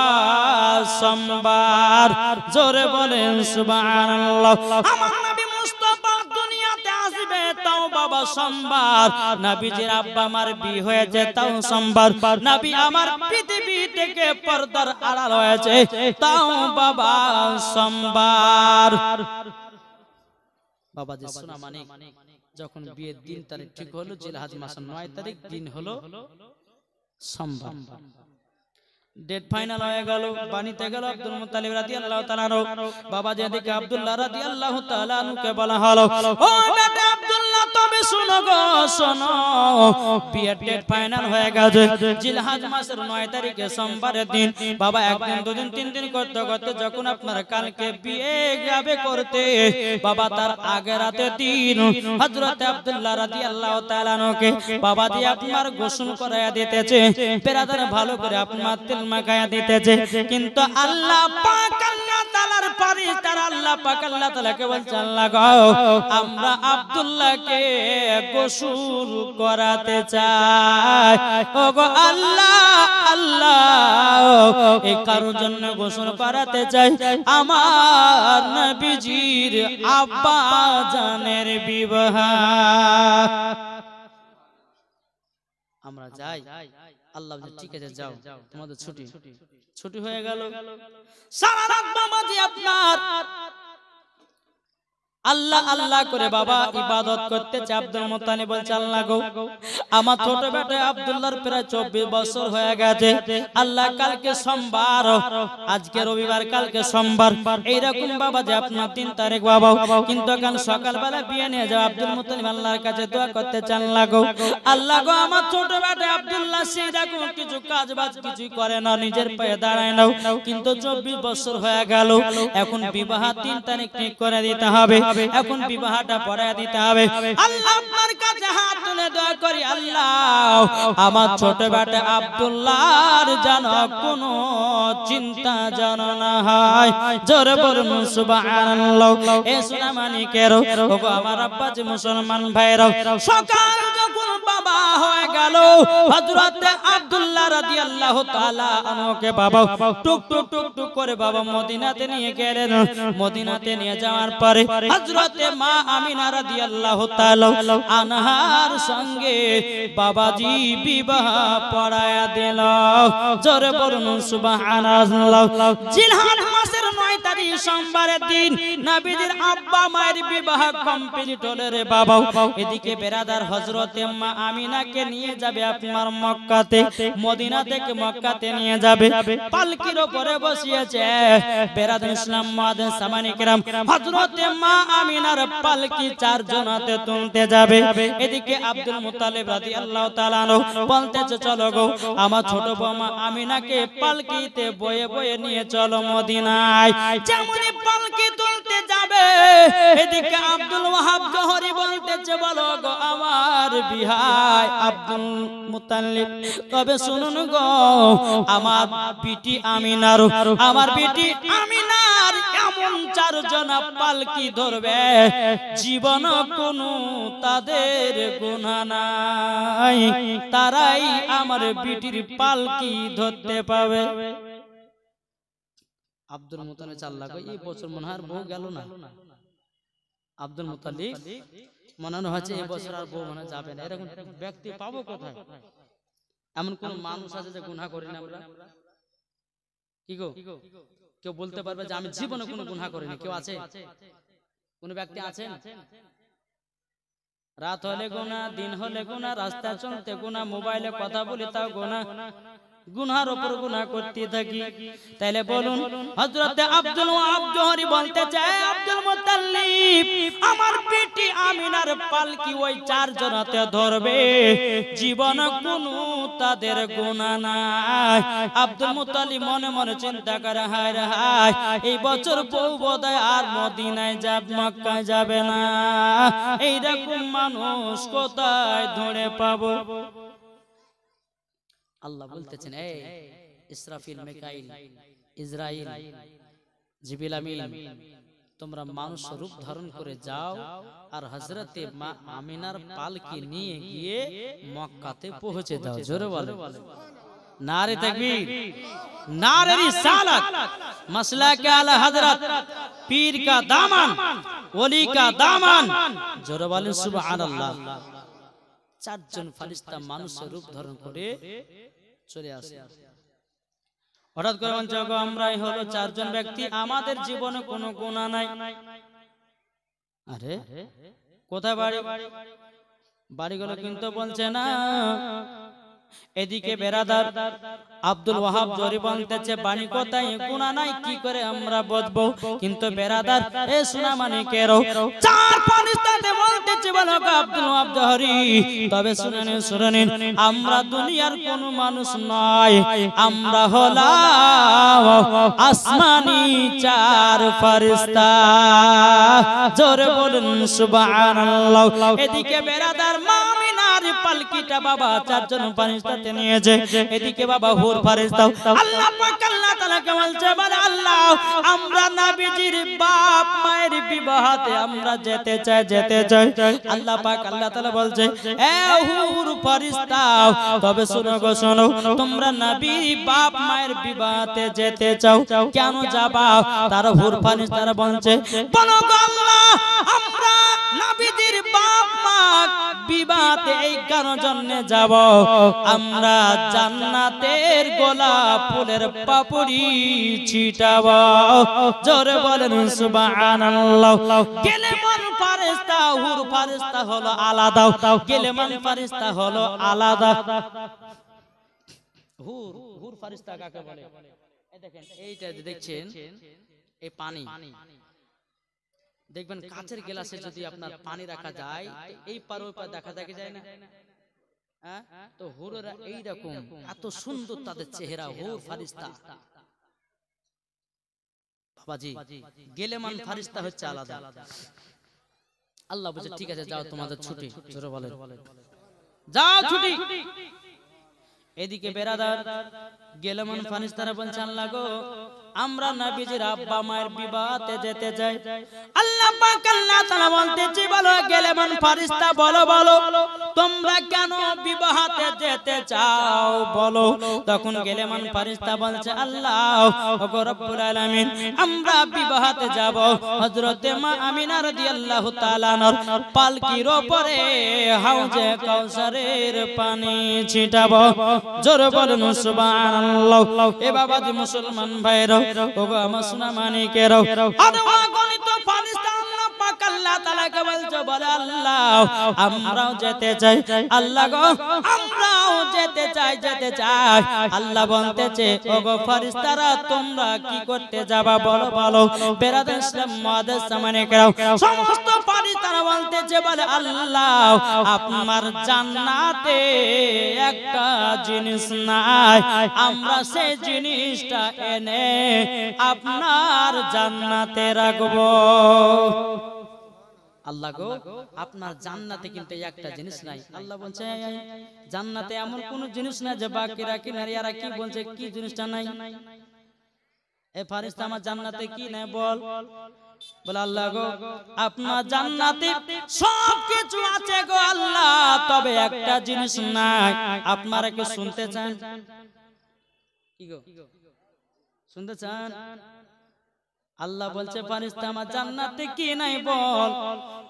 সোমবার। জোরে বলেন সুবহানাল্লাহ। আমার নবী মুস্তাফা দুনিয়াতে আসবে তাও বাবা সোমবার, নবীজির আব্বা আমার বিয়ে হয়েছে তাও সোমবার, নবী আমার পৃথিবী থেকে পর্দার আড়াল হয়েছে তাও বাবা সোমবার। বাবাজি সোনা মানিক যখন বিয়ের দিন তারিখ ঠিক হলো, জিলহজ মাসের 9 তারিখ, দিন হলো সোমবার, ডেট ফাইনাল হয়ে গেল। বাণীতে গেল আব্দুল মুত্তালিব রাদিয়াল্লাহু তাআলা আনহু, বাবা যেদিকে আব্দুল্লাহ রাদিয়াল্লাহু তাআলা আনহুকে বলা হলো, ও বেটা আব্দুল্লাহ তবে শুনো গো শোনো, বিয়ের ডেট ফাইনাল হয়ে গেছে, জিলহজ মাসের 9 তারিখে সোমবারের দিন। বাবা একদিন দুদিন 3 দিন করতে করতে যখন আপনার কালকে বিয়ে যাবে করতে, বাবা তার আগের রাতে দিন হযরত আব্দুল্লাহ রাদিয়াল্লাহু তাআলা আনহুকে বাবা দিয়ে আপনার গোসল করায়া দিতেছে, বেরাদার ভালো করে আপনার তেল মাখায়া দিতেছে। কিন্তু আল্লাহ পাক আল্লাহ তাআলার ফেরেশতারা আল্লাহ পাক আল্লাহ তাআলাকে বলছে আল্লাহ গো আমরা আব্দুল্লাহকে গোসল করাতে চাই ওগো আল্লাহ আল্লাহ এই কারোর জন্য গোসল করাতে চাই আমার নবীজির আব্বা জানের বিবাহ আমরা যাই আল্লাহ বলে ঠিক আছে যাও তোমাদের ছুটি ছুটি হয়ে গেল সারা রাত বাবাজি আপনার আল্লাহ আল্লাহ করে বাবা ইবাদত করতেছে আব্দুল মুত্তালিব বলছে আল্লাহ গো আমার ছোট বেটা আব্দুল্লাহর প্রায় 24 বছর হয়ে গেছে আল্লাহ কালকে সোমবার আজকে রবিবার কালকে সোমবার এইরকম বাবা যে আপনার 3 তারিখ বাবা কিন্তু কাল সকালবেলা বিয়ে নিয়ে যাও আব্দুল মুত্তালিব আল্লাহর কাছে দোয়া করতে চান আল্লাহ গো আমার ছোট বেটা আব্দুল্লাহ সেই রকম কিছু কাজ বাজ কিছুই করে না নিজের পায়ে দাঁড়ায় না কিন্তু 24 বছর হয়ে গেল এখন বিবাহ 3 তারিখ ঠিক করে দিতে হবে এখন বিবাহটা পড়ায় দিতে হবে আল্লাহ আপনার কাছে হাত তুলে দোয়া করি আল্লাহ আমার ছোট বেটা আব্দুল্লাহর যেন কোনো চিন্তা যেন না হয় জোরে বলুন সুবহানাল্লাহ এ সোনামানিকের ওগো আমার আব্বা যে মুসলমান ভাইরা সকাল যখন বাবা হয়ে গেল হযরত আব্দুল্লাহ রাদিয়াল্লাহু তাআলা আনহুকে বাবা টুক টুক টুক টুক করে বাবা মদিনাতে নিয়ে গেলেন মদিনাতে নিয়ে যাওয়ার পরে হযরতে মা আমিনা রাদিয়াল্লাহু তাআলা আনহার সঙ্গে বাবাজি বিবাহ পড়ায়া দিল জোরে বলুন সুবহানাল্লাহ জিলহজ মাসের 9 তারিখ সোমবারের দিন নবীজির আব্বা মায়ের বিবাহ কমপ্লিট হলো রে বাবা এদিকে বেরাদার হযরতে মা আমিনাকে নিয়ে যাবে আপনার মক্কাতে মদিনা থেকে মক্কাতে নিয়ে যাবে পালকির উপরে বসিয়েছে বেরাদার ইসলাম মুআদ্দিন সামানি কিরাম হযরতে মা আমিনার পালকি 4 জনাতে তুলতে যাবে এদিকে আব্দুল মুত্তালিব রাদিয়াল্লাহু তাআলা বলতেছে চলো গো আমার ছোট বৌমা আমিনাকে পালকিতে বয়ে বয়ে নিয়ে চলো মদিনায় যেমনই পালকি তুলতে যাবে এদিকে আব্দুল ওয়াহাব জোহরি বলতেছে বলো গো আমার বিহাই আব্দুল মুত্তালিব তবে শুনুন গো আমার বিটি আমিনার আমার বিটি আমিনার এমন 4 জনা পালকি ধরবে জীবন কোনো তাদের গুনাহ নাই তারাই আমার বিটির পালকি ধরতে পাবে আব্দুল মুত্তালিব আল্লাহ কই এই বছর মনে হয় বউ গেল না আব্দুল মুত্তালিব মনে হচ্ছে এই বছর আর বউ মনে যাবে না এরকম ব্যক্তি পাবো কোথায় এমন কোন মানুষ আছে যে গুনাহ করি না আমরা কি গো কেউ বলতে পারবে যে আমি জীবনে কোনো গুনাহ করিনি কেউ আছে কোন ব্যক্তি আছেন রাত হলে গুনাহ দিন হলে গুনাহ রাস্তা চলতে গুনাহ মোবাইলে কথা বলি তাও গুনাহ গুনার উপর গুনাহ করতে থাকি তাইলে বলুন হযরত আব্দুল ওয়াহাব জোহরি বলতে চায় আব্দুল মুত্তালিব আমার বেটি আমিনার পালকি ওই 4 জনাতে ধরবে জীবন কোনো তাদের গুনাহ নাই আব্দুল মুত্তালিব মনে মনে চিন্তা করে হায় রে হায় এই বছর বউ বোধহয় আর মদিনায় যাবে মক্কায় যাবে না এই রকম মানুষ কোথায় ধরে পাবো আল্লাহ বলতেছেন এই ইসরাফিল মিকাইল ইসরাইল জিবরিল আমিন তোমরা মানুষ রূপ ধারণ করে যাও আর হযরতে মা আমিনার পালকি নিয়ে গিয়ে মক্কাতে পৌঁছে দাও জোরে বলো নারে তাকবীর नारे रिसालत मसला के आला हजरत पीर का दामन वली का दामन जोरे बोलें सुबहानाल्लाह চারজন ফেরেশতা মানুষের রূপ ধারণ করে চলে আসে হঠাৎ করে বলছে গো আমরাই হলো চারজন ব্যক্তি আমাদের জীবনে কোনো গুনাহ নাই আরে কোথায় বাড়ি বাড়িগুলো কিন্তু বলছে না এদিকে বেরাদার আব্দুল ওয়াহাব জোহরি বলতেছে বাণী কোথায় গুনাহ নাই কি করে আমরা বুঝবো কিন্তু বেরাদার এ সোনামানিকেরও চার ফেরেশতাতে বলতেছে বলো আব্দুল ওয়াহাব জোহরি তবে শুনেন আমরা দুনিয়ার কোনো মানুষ নয় আমরা হলাম আসমানি চার ফেরেশতা জোরে বলুন সুবহানাল্লাহ এদিকে বেরাদার মামিনার পালকিটা বাবা চারজন ফেরেশতাতে নিয়েছে এদিকে বাবা হুর ফেরেশতা আল্লাহ পাক আল্লাহ তাআলাকে বলছে বলে আল্লাহ আমরা নবীজির বাপ মায়ের বিবাহতে আমরা যেতে চাই আল্লাহ পাক আল্লাহ তাআলা বলছে এ হুর ফেরেশতা তবে শোনো গো শোনো তোমরা নবীর বাপ মায়ের বিবাহতে যেতে চাও কেন যাবা তার হুর ফেরেশতারা বলছে বলো গো আল্লাহ আমরা নবীজির বাপ মা বিবাহতে এই জন্য যাব আমরা জান্নাতের গোলাপ ফুলের পাপড়ি ছিটাবো জোরে বলেন সুবহানাল্লাহ গেলেমান ফেরেশতা হুর ফেরেশতা হলো আলাদা গেলেমান ফেরেশতা হলো আলাদা হুর ফেরেশতা কাকে বলে এই দেখেন এইটা দেখছেন এই পানি দেখবেন কাচের গ্লাসে যদি আপনার পানি রাখা যায় এই পার ওই পার দেখা যায় না তো হুরেরা এইরকম এত সুন্দর তাদের চেহারা হুর ফেরেশতা বাবাজি গেলেমান ফেরেশতা হচ্ছে আলাদা আল্লাহ বলে ঠিক আছে যাও তোমাদের ছুটি জোরে বলেন যাও ছুটি এদিকে বেরাদার গেলেমান ফেরেশতারা বলছে আল্লাহ গো আমরা নবীজির আব্বা মায়ের বিবাহতে যেতে চাই আল্লাহ পাক আল্লাহ তাআলা বলতেছে বলো গেলেমান ফেরেশতা বলো তোমরা কেন বিবাহতে যেতে চাও বলো তখন গেলেমান ফেরেশতা বলছে আল্লাহ ওগো রব্বুল আলামিন আমরা বিবাহতে যাব হযরতে মা আমিনা রাদিয়াল্লাহু তাআলা আনহার পালকির উপরে হাউজে কাউসারের পানি ছিটাবো জোরে বলুন সুবহানাল্লাহ এ বাবাজি মুসলমান ভাইরা ওগো আমার সোনা মানিকেরা আর অগণিত ফেরেশতা আল্লাহ পাক আল্লাহ তাআলাকে বলছে বলে আল্লাহ আমরাও যেতে চাই আল্লাহ গো আমরাও যেতে চাই আল্লাহ বলতেছে ওগো ফেরেশতারা তোমরা কি করতে যাবা বলো বেরাদার ইসলাম মুআদ্দাস মানিকেরা সমস্ত ফেরেশতারা বলতেছে বলে আল্লাহ আপনার জান্নাতে একটা জিনিস নাই আমরা সেই জিনিসটা এনে আপনার জান্নাতে রাখবো আল্লাহ গো আপনার জান্নাতে কিন্তু একটা জিনিস নাই আল্লাহ বলছে জান্নাতে এমন কোন জিনিস না যে বাকিরা কি নারীরা কি বলছে কি জিনিসটা নাই এই ফেরেশতা আমার জান্নাতে কি নাই বল বলে আল্লাহ গো আপনার জান্নাতে সবকিছু আছে গো আল্লাহ তবে একটা জিনিস নাই আপনারা কি শুনতে চান কি গো শুনতে চান আল্লাহ বলছে ফেরেশতা আমার জান্নাতে কি নাই বল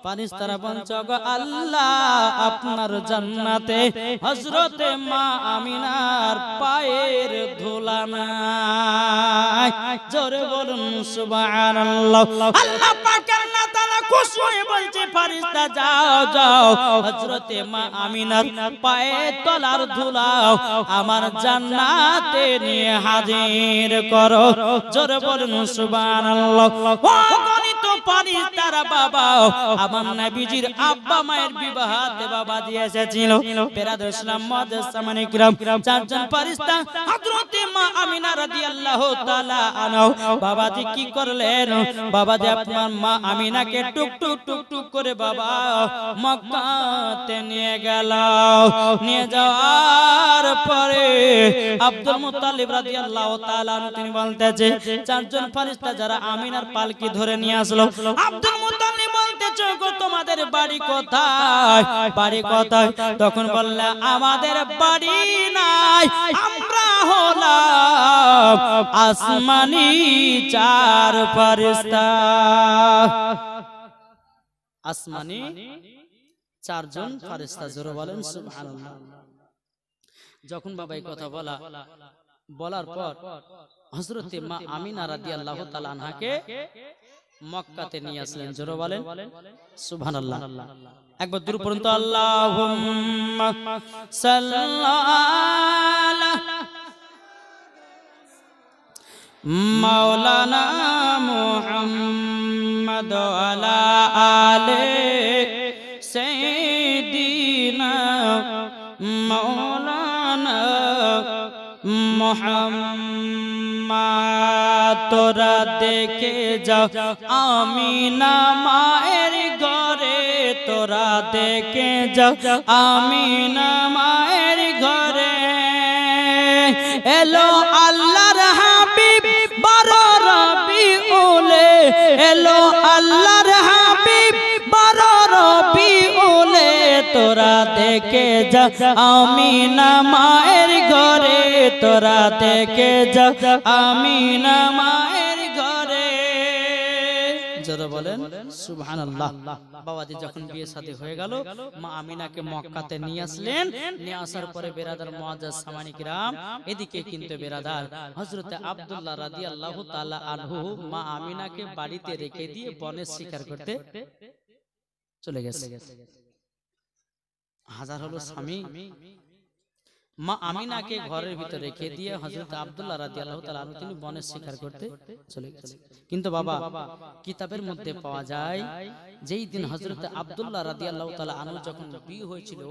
ফেরেশতারা বলছে গো আল্লাহ আপনার জান্নাতে হযরতে মা আমিনার পায়ের ধুলা নাই জোরে বলুন সুবহানাল্লাহ আল্লাহ পাক আল্লাহ তাআলা খুশি হয়ে বলছে ফেরেশতা যাও হযরতে মা আমিনার পায়ের তলার ধুলা আমার জান্নাতে নিয়ে হাজির করো জোরে বলুন সুবহানাল্লাহ অগণিত ফেরেশতারা বাবা আমার নবীজির আব্বা মায়ের বিবাহতে বাবা দিয়ে এসেছিল বেরাদার ইসলাম মুআদ্দাস মানিকেরা চারজন ফেরেশতা হযরতে মা আমিনা রাদিয়াল্লাহু তাআলা আনহা বাবাজি কি করলেন বাবাজি আপনার মা আমিনাকে টুক টুক করে বাবা মক্কাতে নিয়ে গেল নিয়ে যাওয়ার পরে আব্দুল মুত্তালিব রাদিয়াল্লাহু তাআলা তিনি বলতেছে চারজন ফেরেশতা যারা আমিনার পালকি ধরে নিয়ে আসলো আব্দুল মুত্তালিব বলতেছে গো তোমাদের বাড়ি কোথায় তখন বললে আমাদের বাড়ি নাই আমরা হলাম আসমানি চার ফেরেশতা আসমানি চারজন ফেরেশতা জোরে বলেন সুবহানাল্লাহ যখন বাবা এই কথা বলার পর হযরতে মা আমিনা রাদিয়াল্লাহু তাআলা আনহাকে মক্কাতে নিয়ে আসলেন জোরে বলেন সুবহানাল্লাহ একবার দূর পর্যন্ত আল্লাহুম্মা সাল্লাল্লাহু মাওলানা মুহাম্মদ আলা আলে সাইয়্যিদিনা মাওলানা মুহাম্মদ তোরা দেখে যাও আমিনা মায়ের ঘরে তোরা দেখে যাও আমিনা মায়ের ঘরে এলো আল্লাহর হাবিব এলো আল্লাহর হাবিব বড় রবিউলে তোরা দেখে যা আমিনা মায়ের ঘরে তোরা দেখে যা আমিনা মায়ের ঘরে যারা বলেন সুবহানাল্লাহ। বাবাজি যখন বিয়ে শাদী হয়ে গেল মা আমিনাকে মক্কাতে নিয়ে আসলেন, নিয়ে আসার পরে বেরাদার মুআজ্জাজ সামানী কিরাম এদিকে কিন্তু বেরাদার হযরত আব্দুল্লাহ রাদিয়াল্লাহু তাআলা আনহু মা আমিনাকে বাড়িতে রেখে দিয়ে বনে শিকার করতে চলে গেছে। হাজার হলো স্বামী মা আমিনাকে ঘরের ভিতরে রেখে দিয়ে হযরত আব্দুল্লাহ রাদিয়াল্লাহু তাআলা আনহু তিনি বনে শিকার করতে চলে গেছে। কিন্তু বাবা কিতাবের মধ্যে পাওয়া যায় যেই দিন হযরত আব্দুল্লাহ রাদিয়াল্লাহু তাআলা আনহু যখন বিয়ে হয়েছিল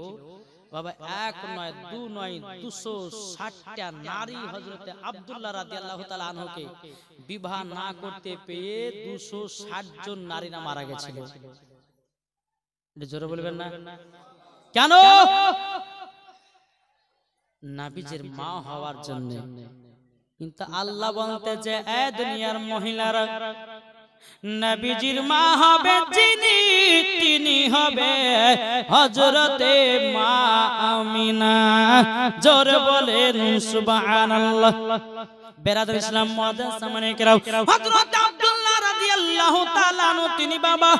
বাবা এক নয় দু নয় 260টা নারী হযরত আব্দুল্লাহ রাদিয়াল্লাহু তাআলা আনহুকে বিবাহ না করতে পেয়ে 260 জন নারীরা মারা গেছিল। এটা জোরে বলবেন না কেন? নবীজির মা হওয়ার জন্য। কিন্তু আল্লাহ বলতে যে এ দুনিয়ার মহিলারা নবীজির মা হবে যিনি তিনি হবে হযরতে মা আমিনা। জোরে বলেন সুবহানাল্লাহ। বেরাদর ইসলাম মুআজ্জাজ সামানে কেরাম হযরত আব্দুল্লাহ রাদিয়াল্লাহু তাআলা আনহু তিনি বাবা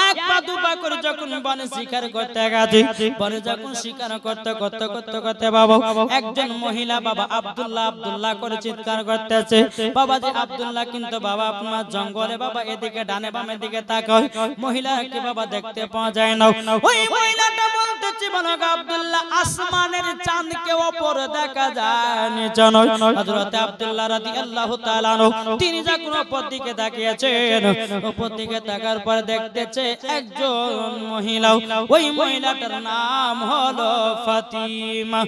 এক পা দুপা করে যখন বনে শিকার করতে গেছে, বনে যখন শিকার করতে বাবা একজন মহিলা বাবা আব্দুল্লাহ আব্দুল্লাহ করে চিৎকার করতেছে। বাবা যে আব্দুল্লাহ কিন্তু বাবা আপনার জঙ্গলে বাবা এদিকে ডানে বামে দিকে তাকায়, মহিলাকে বাবা দেখতে পাওয়া যায় না। ওই মহিলাটা বলতেছে বলো আব্দুল্লাহ আসমানের চাঁদকে উপরে দেখা যায় নিচে নয়। হযরত আব্দুল্লাহ রাদিয়াল্লাহু তাআলা আনহু তিনি যখন উপর দিকে তাকিয়েছেন, উপর দিকে তাকার পর দেখতেছে একজন মহিলা, ওই মহিলাটার নাম হলো ফাতিমা।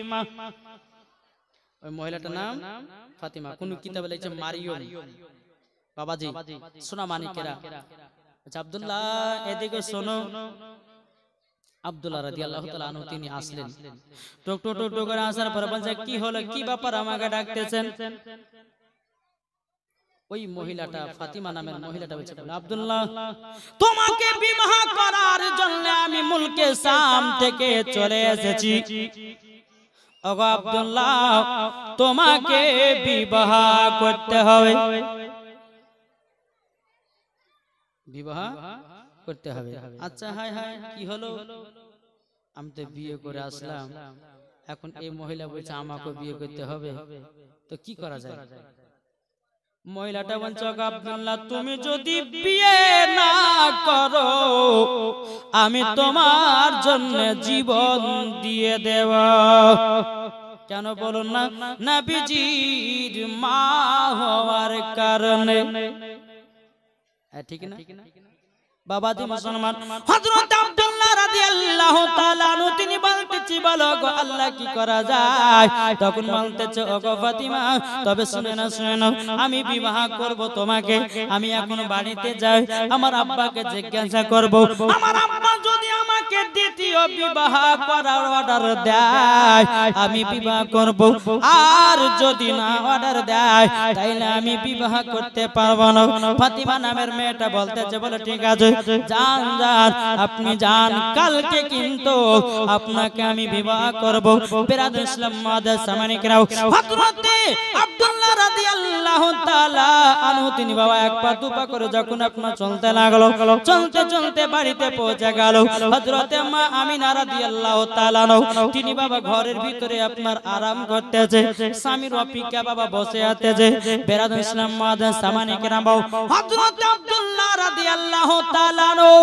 ওই মহিলাটার নাম ফাতিমা, কোন কিতাবে লিখছে মারিয়ম। বাবাজি সোনা মানিকেরা আচ্ছা আব্দুল্লাহ এদিকে শোনো। আব্দুল্লাহ রাদিয়াল্লাহু তাআলা আনহু তিনি আসলেন, টক টক টক করে আসার পর বলছে কি হলো কি ব্যাপার আমাকে ডাকতেছেন? ওই মহিলাটা ফাতিমা নামের মহিলাটা বলছে আব্দুল্লাহ তোমাকে বিবাহ করার জন্য আমি মুলকে শাম থেকে চলে এসেছি। ওগো আব্দুল্লাহ তোমাকে বিবাহ করতে হবে, বিবাহ করতে হবে। আচ্ছা হায় হায় কি হলো? আমি তো বিয়ে করে আসলাম, এখন এই মহিলা বলছে আমাকে বিয়ে করতে হবে, তো কি করা যায়? মহিলাটা বলছে আব্দুল্লাহ তুমি যদি বিয়ে না করো আমি তোমার জন্য জীবন দিয়ে দেব। কেন বলুন না? নবীজির মা হওয়ার কারণে। ঠিক না বাবাজি মুসলমান? হযরত আব্দুল্লাহ রাদিয়াল্লাহু তাআলা আনহু তিনি বলতেছি বলো গো আল্লাহ কি করা যায়? তখন বলতেছে ওগো ফাতিমা তবে শুনে নাও আমি বিবাহ করব তোমাকে, আমি এখন বাড়িতে যাই আমার আব্বাকে জিজ্ঞাসা করব, আমার আব্বা যদি আমাকে দ্বিতীয় বিবাহ করার অর্ডার দেয় আমি বিবাহ করব, আর যদি না অর্ডার দেয় তাইলে আমি বিবাহ করতে পারবো না। ফাতিমা নামের মেয়েটা বলতেছে বলে ঠিক আছে যান যান আপনি যান, কালকে কিন্তু আপনাকে আমি বিবাহ করব। বেরাদর ইসলাম মুআজ্জাজ সামানী কেরাম হযরত আব্দুল্লাহ রাদিয়াল্লাহু তাআলা আনহু তিনি বাবা এক পা দুপা করে যখন আপনার চলতে লাগলো, চলতে চলতে বাড়িতে পৌঁছে গেল। হযরত মা আমিনা রাদিয়াল্লাহু তাআলা আনহু তিনি বাবা ঘরের ভিতরে আপনার আরাম করতেছে, স্বামীর অপেক্ষা বাবা বসে আছেছে। বেরাদর ইসলাম মুআজ্জাজ সামানী কেরাম হযরত আব্দুল্লাহ রাদিয়াল্লাহু তাআলা আনহু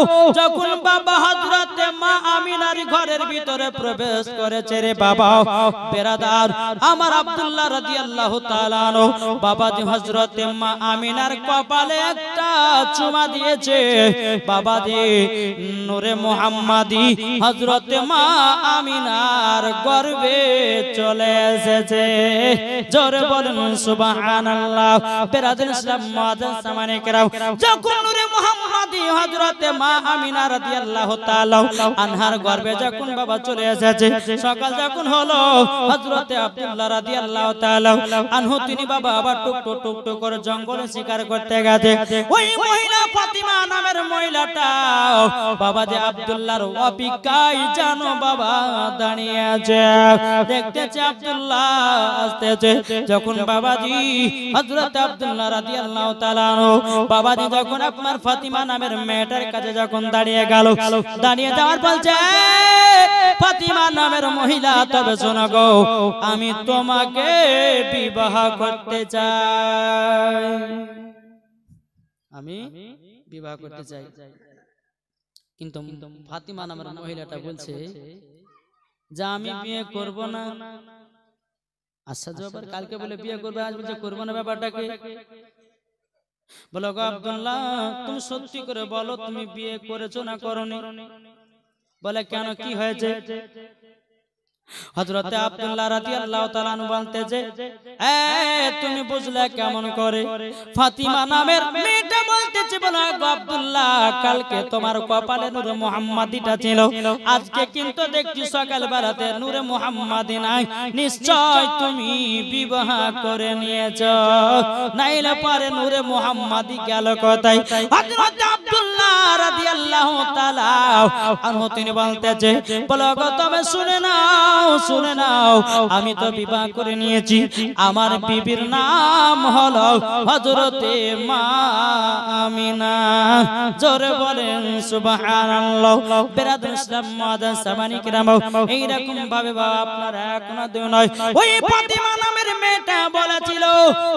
যখন বাবা হযরত মা আমিনার ঘরের ভিতরে প্রবেশ করেছে রে বাবা বেরাদার আমার আব্দুল্লাহ রাদিয়াল্লাহু তাআলা আনহু বাবাজি হযরত মা আমিনার কপালে একটা চুমা দিয়েছে। বাবাজি নূরে মুহাম্মাদি হযরত মা আমিনার গর্ভে চলে এসেছে। জোরে বলুন সুবহানাল্লাহ। বেরাদার ইসলাম মুআজ্জাজ সামানে কেরাম যখন নূরে মুহাম্মাদি হযরত মা আমিনা রাদিয়াল্লাহু তাআলা আনহার গর্ভে যখন বাবা চলে এসেছে, সকাল যখন হলো হযরত আব্দুল্লাহ রাদিয়াল্লাহু তাআলা আনহু তিনি বাবা আবার টুক টুক টুক টুক করে জঙ্গলে শিকার করতে গেছে। ওই মহিলা ফাতিমা নামের মহিলাটা বাবাজি আব্দুল্লাহর অপেক্ষায় জানো বাবা দাঁড়িয়ে আছে। দেখতেছে আব্দুল্লাহ আসতেছে। যখন বাবাজি হযরত আব্দুল্লাহ রাদিয়াল্লাহু তাআলা বাবাজি যখন আপনার ফাতিমা নামের মেয়েটার কাছে যখন দাঁড়িয়ে গেল, দাঁড়িয়ে যাওয়ার বলছে ফাতিমা নামের মহিলা তবে শোনো গো, আমি তোমাকে বিবাহ করতে চাই, আমি বিবাহ করতে চাই। কিন্তু ফাতিমা নামের মহিলাটা বলছে যে আমি বিয়ে করব না। আচ্ছা জবার কালকে বলে বিয়ে করবে, আজ বলছে করব না, ব্যাপারটাকে বলো গো আব্দুল্লাহ তুমি সত্যি করে বলো তুমি বিয়ে করেছো না করনি? বলে কেন, কি হয়েছে? হযরতে আব্দুল্লাহ রাদিয়াল্লাহু তাআলা আনহু বলতেছে তুমি বুঝলে কেমন করে? ফাতিমা নামের মেয়েটা বলতেছে বলো গো আব্দুল্লাহ কালকে তোমার কপালে নূরে মুহাম্মাদিটা ছিল, আজকে কিন্তু দেখছি সকাল বেলাতে নূরে মুহাম্মাদি নাই, নিশ্চয় তুমি বিবাহ করে নিয়েছো, নাইলে পারে নূরে মুহাম্মাদি গেল কোথায়? হযরত আব্দুল্লাহ রাদিয়াল্লাহু তাআলা আনহু তিনি বলতেছে বলো গো তবে শুনে নাও, শুনে নাও, আমি তো বিবাহ করে নিয়েছি, আমার বিবির নাম হলো হযরতে মা আমিনা। জোরে বলেন সুবহানাল্লাহ। বেরাদুল ইসলাম মাদান সামানি কিরাম, এই রকম ভাবে বাবা আপনারা এখন দুই নয় ওই ফাতিমা নামের মেয়েটা বলেছিল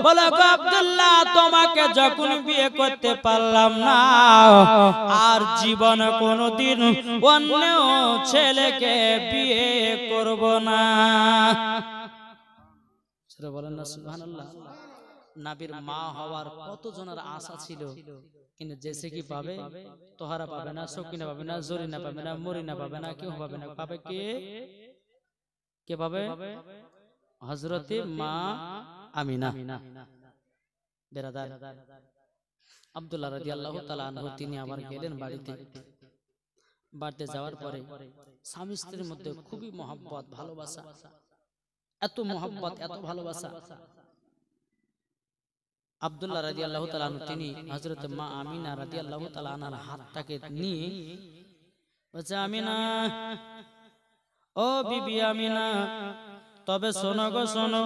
বলো গো আব্দুল্লাহ তোমাকে যখন বিয়ে করতে পারলাম না, আর জীবন কোনদিন অন্য ছেলেকে বিয়ে করব না। সেটা বলেন না সুবহানাল্লাহ। নবীর মা হওয়ার কত জনের আশা ছিল, কিন্তু জেসে কি পাবে, তোহারা পাবে না, সকিনা পাবে না, জরিনা পাবে না, মরিনা পাবে না, কেউ পাবে না, পাবে কে? কে পাবে? হযরতে মা আমিনা। বেরাদার আব্দুল্লাহ রাদিয়াল্লাহু তাআলা আনহু তিনি আবার গেলেন বাড়িতে। বাড়িতে যাওয়ার পরে স্বামী স্ত্রীর মধ্যে খুবই মহব্বত ভালোবাসা, এত মহব্বত এত ভালোবাসা। আব্দুল্লাহ রাদিয়াল্লাহু তাআলা আনহু তিনি হযরত মা আমিনা রাদিয়াল্লাহু তাআলা আনহার হাতটাকে নিয়ে বলছে আমিনা, ও বিবি আমিনা তবে শোনো গো শোনো,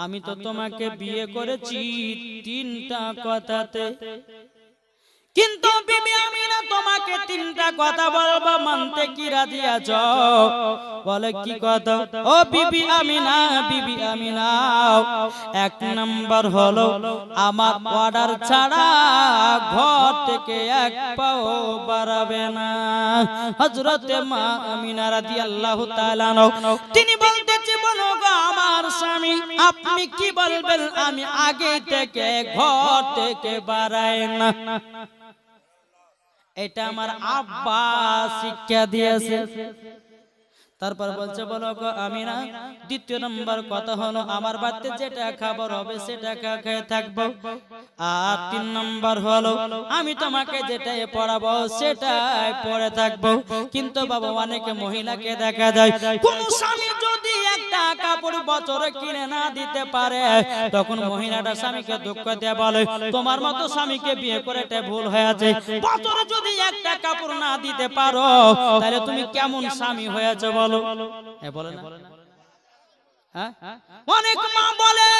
আমি তো তোমাকে বিয়ে করেছি তিনটা কথাতে, কিন্তু বিবি আমিনা তোমাকে তিনটা কথা বলবো, মানতে কি রাজি আছো? বলে কি কথা? ও বিবি আমিনা, বিবি আমিনা এক নাম্বার হলো আমার অর্ডার ছাড়া ঘর থেকে এক পাও বাড়াবে না। হযরতে মা আমিনা রাদিয়াল্লাহু তাআলা তিনি বলতেছে বলো গো আমার স্বামী আপনি কি বলবেন, আমি আগে থেকে ঘর থেকে বাড়াই না। এটা আমার আব্বা শিক্ষা দিয়েছে। তারপর বলছে বলো গো আমিনা দ্বিতীয় নম্বর কথা হলো আমার বাড়িতে যেটা খাবার হবে সেটা খেয়ে থাকবো, আর তিন নম্বর হলো আমি তোমাকে যেটাই পড়াবো সেটাই পড়ে থাকবো। কিন্তু বাবা অনেকে মহিলাকে দেখা যায় কোন স্বামী যদি একটা কাপড় বছরে কিনে না দিতে পারে, তখন মহিলাটা স্বামীকে দুঃখ দিয়ে বলে তোমার মতো স্বামীকে বিয়ে করে এটা ভুল হয়েছে, বছরে যদি একটা কাপড় না দিতে পারো তাহলে তুমি কেমন স্বামী হয়েছে বলো? বলে না অনেক মা বলে,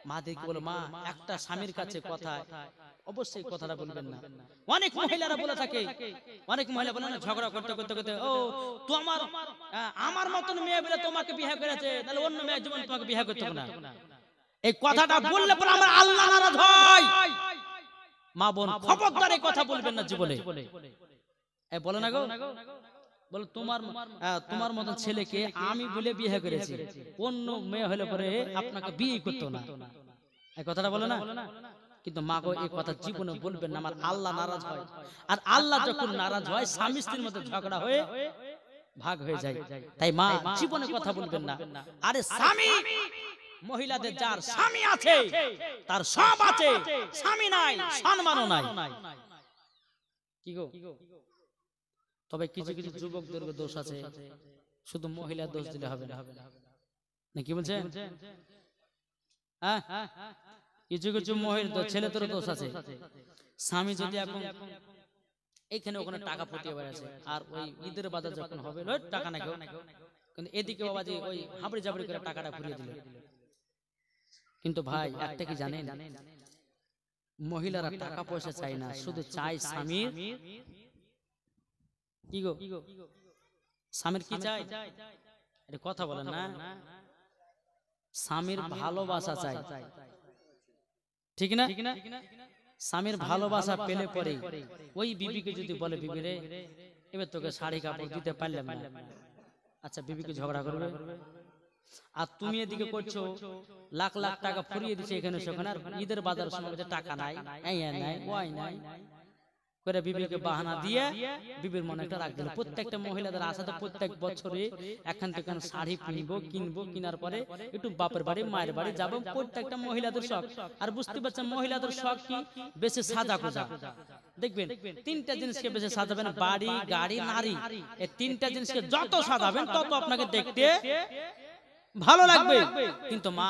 মা দেখি বলে মা একটা স্বামীর কাছে কথা অবশ্যই কথাটা বলবেন না। অনেক মহিলারা বলে থাকে, অনেক মহিলা বলে না ঝগড়া করতে করতে করতে ও তোমার আমার মতন মেয়ে বলে তোমাকে বিয়ে করেছে, তাহলে অন্য মেয়ে জীবন তোমাকে বিয়ে করতে হবে না। এই কথাটা বললে পরে আমার আল্লাহ নারাজ হয়। মা বোন খবরদার এই কথা বলবেন না জীবনে। এই বলে না গো, বলে তোমার মতন ছেলেকে আমি বলে বিয়ে করেছি, অন্য মেয়ে হলে পরে আপনাকে বিয়ে করতো না। এই কথাটা বলে না, কিন্তু মা গো এই কথা জীবনে বলবেন না, আমার আল্লাহ নারাজ হয়। আর আল্লাহ যখন নারাজ হয় স্বামী স্ত্রীর মধ্যে ঝগড়া হয়ে ভাগ হয়ে যায়। তাই মা জীবনে কথা বলবেন না। আরে স্বামী মহিলাদের যার স্বামী আছে তার সব আছে, স্বামী নাই সম্মানও নাই। কি গো, তবে কিছু কিছু যুবকদের দোষ আছে, শুধু মহিলা দোষ দিলে হবে না। কি বলছেন? কিছু কিছু মহিলা ছেলে তোর দোষ আছে, স্বামী যদি এখন এইখানে ওখানে টাকা পটিয়ে বেড়াচ্ছে, আর ওই ঈদের বাজার যখন হবে টাকা না কেউ, কিন্তু এদিকে বাবা যে ওই হাবড়ি জাবড়ি করে টাকাটা ঘুরিয়ে দিল। কিন্তু ভাই একটা কি জানেন, মহিলারা টাকা পয়সা চাই না, শুধু চাই স্বামীর কি গো, স্বামীর কি চাই, এটা কথা বলেন না, স্বামীর ভালোবাসা চাই, ঠিক না? স্বামীর ভালোবাসা পেলে পরে ওই বিবিকে যদি বলে বিবি রে এবার তোকে শাড়ি কাপড় দিতে পারলাম না, আচ্ছা বিবিকে ঝগড়া করবে। আর তুমি এদিকে করছো লাখ লাখ টাকা ফুরিয়ে দিচ্ছে এখানে সেখানে, আর ঈদের বাজার সময় টাকা নাই, এই নাই ওই নাই করে বিবিকে বাহানা দিয়ে বিবির মনে একটা রাখ দিল। প্রত্যেকটা মহিলাদের আশা তো প্রত্যেক বছরে এখান থেকে শাড়ি কিনবো, কেনার পরে একটু বাপের বাড়ি মায়ের বাড়ি যাবো, প্রত্যেকটা মহিলাদের শখ। আর বুঝতে পারছেন মহিলাদের শখ কি, বেশি সাজা গোজা। দেখবেন তিনটা জিনিসকে বেশি সাজাবেন, বাড়ি গাড়ি নারী, এই তিনটা জিনিসকে যত সাজাবেন তত আপনাকে দেখতে ভালো লাগবে। কিন্তু মা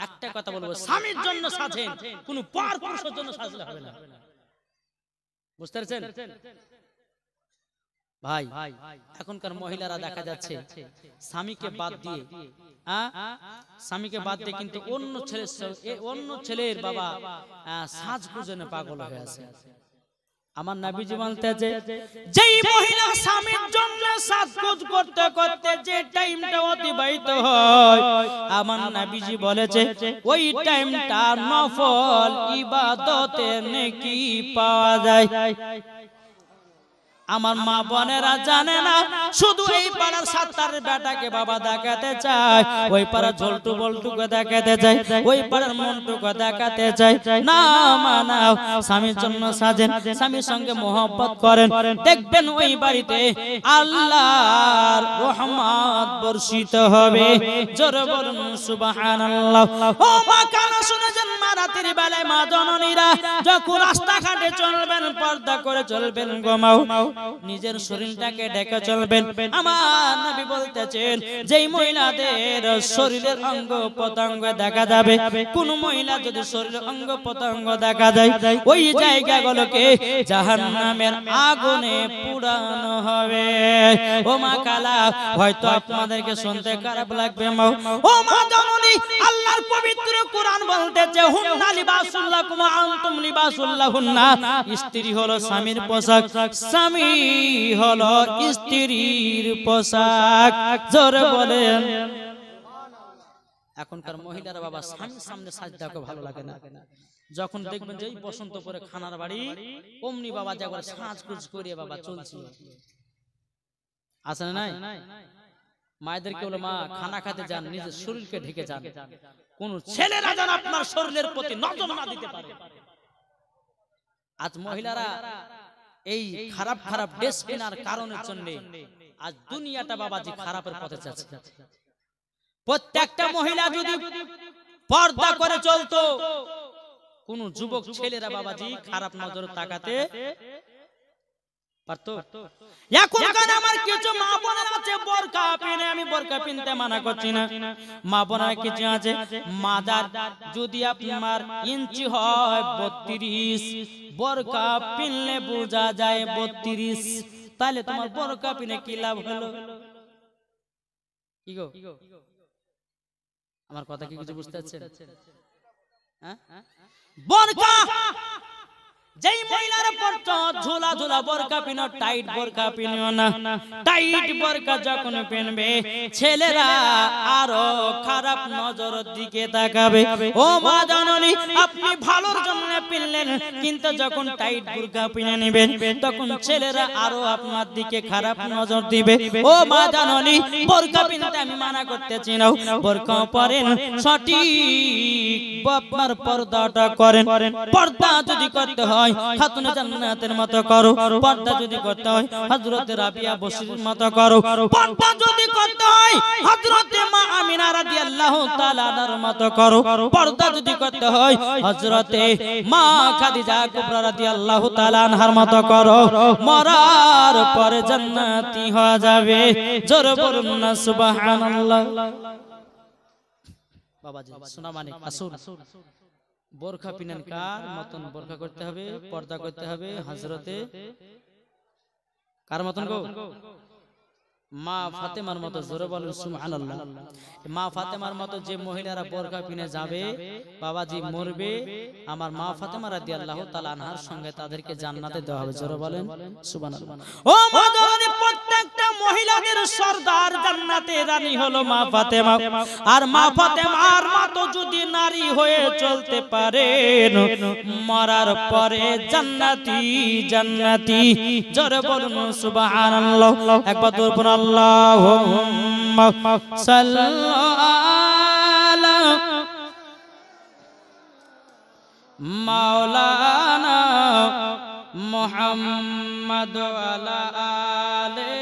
একটা কথা বলবো, স্বামীর জন্য সাজেন, কোন পর পুরুষের জন্য সাজলে হবে না, বুঝতে পারছেন ভাই? এখনকার মহিলারা দেখা যাচ্ছে স্বামীকে বাদ দিয়ে স্বামীকে বাদ দিয়ে কিন্তু অন্য ছেলের বাবা সাজগুজনে পাগল হয়ে আছে। আমার নবীজি বলতেছে যেই মহিলা স্বামীর জন্য সাজগোজ করতে করতে যে টাইমটা অতিবাহিত হয়, আমার নবীজি বলেছে ওই টাইমটা নফল ইবাদতের নেকি পাওয়া যায়। আমার মা বোনেরা জানে না, শুধু এই পাড়ার সাত্তার বেটাকে বাবা দেখাতে চায়, ওই পাড়ার ঝলটু বল্টুকে দেখাতে চায়, ওই পাড়ার মন্টুকে দেখাতে চায় না। মানাও স্বামীর জন্য সাজেন, স্বামীর সঙ্গে মোহব্বত করেন, দেখবেন ওই বাড়িতে আল্লাহর রহমত বর্ষিত হবে। জোরে বলুন সুবহানাল্লাহ। ও মা কানা শুনেছেন, মা রাতের বেলায় মা জননীরা যখন রাস্তাঘাটে চলবেন পর্দা করে চলবেন, ঘুমাও নিজের শরীরটাকে ঢেকে চলবেন। আমার নবী বলতেছেন যেই মহিলাদের শরীরের অঙ্গ প্রত্যঙ্গ দেখা যাবে, কোন মহিলা যদি শরীরের অঙ্গ প্রত্যঙ্গ দেখা যায়, ওই জায়গাগুলোকে জাহান্নামের আগুনে পুড়ানো হবে। ও মা কালা, হয়তো আপনাদেরকে শুনতে খারাপ লাগবে মা, ও মা জননী, আল্লাহর পবিত্র কোরআন বলতেছে হুন্না লিবাসুল লাকুম ওয়া আনতুম লিবাসুল লাহুন্না। স্ত্রী হলো স্বামীর পোশাক, স্বামী হলো স্ত্রীর পোশাক। জোরে বলেন। এখনকার মহিলারা বাবা স্বামীর সামনে সাজদাকে ভালো লাগে না। যখন দেখবেন যে বসন্ত করে খানার বাড়ি, অমনি বাবা যা করে সাজগুজ করে বাবা চলছে, আছে না নাই? মায়েদেরকে বলে মা খানা খেতে যান, নিজের শরীরকে ঢেকে যান, কোন ছেলেরা যেন আপনার শরীরের প্রতি নজর না দিতে পারে। আজ মহিলারা এই খারাপ খারাপ ড্রেস কেনার কারণের জন্য আজ দুনিয়াটা বাবাজি খারাপের পথে যাচ্ছে। প্রত্যেকটা মহিলা যদি পর্দা করে চলতো, কোন যুবক ছেলেরা বাবাজি খারাপ নজর তাকাতে পারতো। এখনকার আমার কিছু মা বোনেরা আছে বোরকা পিনে, আমি বোরকা পিনতে মানা করছি না, মা বোনেরা কিছু আছে মাদার যদি আপনার ইঞ্চি হয় 32, বোরকা পিনলে বোঝা যায় 32, তাহলে তোমার বোরকা পিনে কি লাভ হলো? কি গো, আমার কথা কি কিছু বুঝতে পারছেন? বোরকা যেই মহিলার পরতো ঝোলা ঝোলা বোরকা পিনো, টাইট বোরকা পিনিও না। টাইট বোরকা যখন পিনবে ছেলেরা আরো খারাপ নজরের দিকে তাকাবে। ও মা জননী, আপনি ভালোর জন্য পিনলেন, কিন্তু যখন টাইট বোরকা পিনে নেবেন তখন ছেলেরা আরো আপনার দিকে খারাপ নজর দিবে। ও মা জননী, বোরকা পিনতে আমি মানা করতেছি না, বোরকা পরেন, সঠিক আপনার পর্দাটা করেন। পর্দা যদি করতে হয় খাতুনে জান্নাতের মতো করো, পর্দা যদি করতে হয় হযরতে রাবিয়া বসরির মতো করো, পর্দা যদি করতে হয় হযরতে মা আমিনা রাদিয়াল্লাহু তাআলা আনহার মতো করো, পর্দা যদি করতে হয় হযরতে মা খাদিজা কুবরা রাদিয়াল্লাহু তাআলা আনহার মতো করো, মরার পরে জান্নাতি হয়ে যাবে। জোরে বলুন না সুবহানাল্লাহ। বাবাজি সোনা মানিক আসুন, বোরখা পিনেন কার মতন বোরখা করতে হবে, পর্দা করতে হবে হযরতে কার মতন গো? মা ফাতেমার মতো। জোরে বলুন সুবহানাল্লাহ। মা ফাতেমার মতো যে মহিলারা বোরখা পিনে যাবে বাবাজি মরবে, আমার মা ফাতেমা রাদিয়াল্লাহু তাআলা আনহার সঙ্গে তাদেরকে জান্নাতে দেওয়া হবে। জোরে বলেন সুবহানাল্লাহ। ও মাদনী, প্রত্যেকটা মহিলাদের সরদার জান্নাতে রানী হলো মা ফাতেমা। আর মা ফাতেমার মতো যদি নারী হয়ে চলতে পারেন, মরার পরে জান্নাতি জান্নাতি। জোরে বলুন সুবহানাল্লাহ। একবার দূর পড়ুন আল্লাহুম্মা সাল্লি আলা মাওলানা মুহাম্মদ ওয়া আলে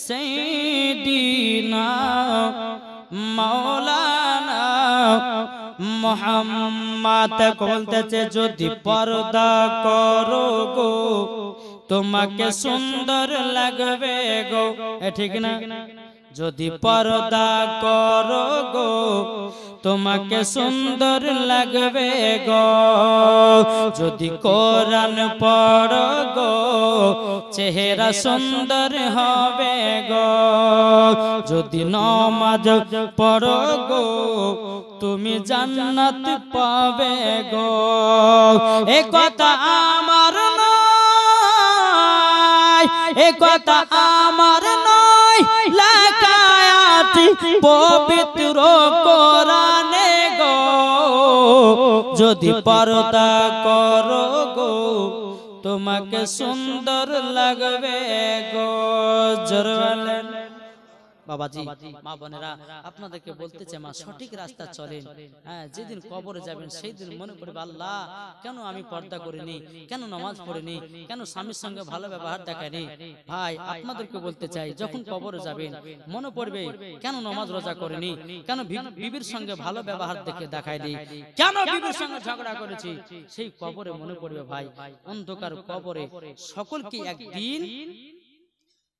সাইয়্যিদিনা মাওলানা মুহাম্মদ। বলতেছে যদি পর্দা করো গো তোমাকে সুন্দর লাগবে গো, ঠিক না? যদি পর্দা করো গো তোমাকে সুন্দর লাগবে গো, যদি কোরআন পড়ো গো চেহারা সুন্দর হবে গো, যদি নামাজ পড়ো গো তুমি জান্নাত পাবে গো। এ কথা আমার নয়, এ কথা আমার নয়, লেখায়াত পবিত্র কোরআনে গো। যদি পর্দা করো গো তোমাকে সুন্দর লাগবে গো। জোরে বলেন বাবাজি। মা বোনেরা আপনাদেরকে বলতেছে মা সঠিক রাস্তা চলেন। হ্যাঁ, যেদিন কবরে যাবেন সেই দিন মনে করবে আল্লাহ কেন আমি পর্দা করিনি, কেন নামাজ পড়িনি, কেন স্বামীর সঙ্গে ভালো ব্যবহার দেখাইনি। ভাই আপনাদেরকে বলতে চাই যখন কবরে যাবেন মনে পড়বে কেন নামাজ রোজা করিনি, কেন বিবির সঙ্গে ভালো ব্যবহার দেখাইনি, কেন বিবির সঙ্গে ঝগড়া করেছি। সেই কবরে মনে পড়বে ভাই অন্ধকার কবরে সকলকে একদিন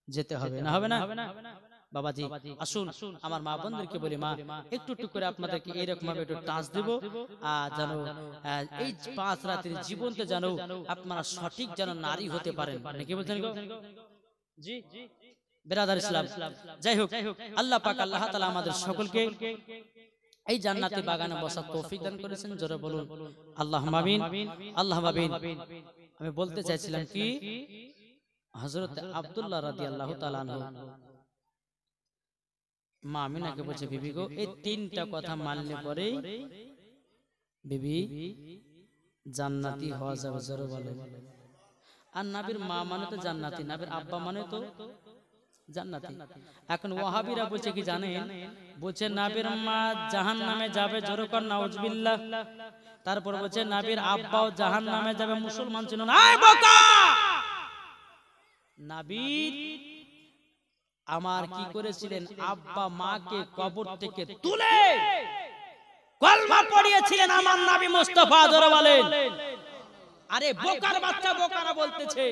যেতে হবে, না হবে না বাবাজি। আসুন আমার মা বোনদেরকে বলি মা একটু একটু করে আপনাদেরকে এইরকম ভাবে একটু টাচ দেব, আর যেন এই 5 রাতের জীবনতে যেন আপনারা সঠিক যেন নারী হতে পারেন। নাকি বলছেন গো জি বিরাদার ইসলাম। যাই হোক আল্লাহ পাক আল্লাহ তাআলা আমাদের সকলকে এই জান্নাতি বাগানে বসার তৌফিক দান করেছেন। জোরে বলুন আল্লাহুম্মা আমিন, আল্লাহুম্মা আমিন। আমি বলতে চাইছিলাম কি হযরত আব্দুল্লাহ রাদিয়াল্লাহু তাআলা আনহু মা আমিনাকে বলছে বিবি গো এই 3টা কথা মানলে পরে বিবি জান্নাতি হওয়া যাবে। জোরে বলেন। আর নবীর মা মানে তো জান্নাতি, নবীর আব্বা মানে তো জান্নাতি। এখন ওয়াহাবিরা বলছে কি জানেন, বলছে নবীর মা জাহান্নামে যাবে। জোরে কর নাউজুবিল্লাহ। তারপর বলছে নবীর আব্বাও জাহান্নামে যাবে। মুসলমান ছিল না। এই বোকা, নবীর আমার কি করেছিলেন আব্বা মাকে কবর থেকে তুলে কলমা পড়িয়েছিলেন আমার নবী মুস্তাফা। জোরে বলেন। আরে বোকার বাচ্চা বোকারা বলতেছে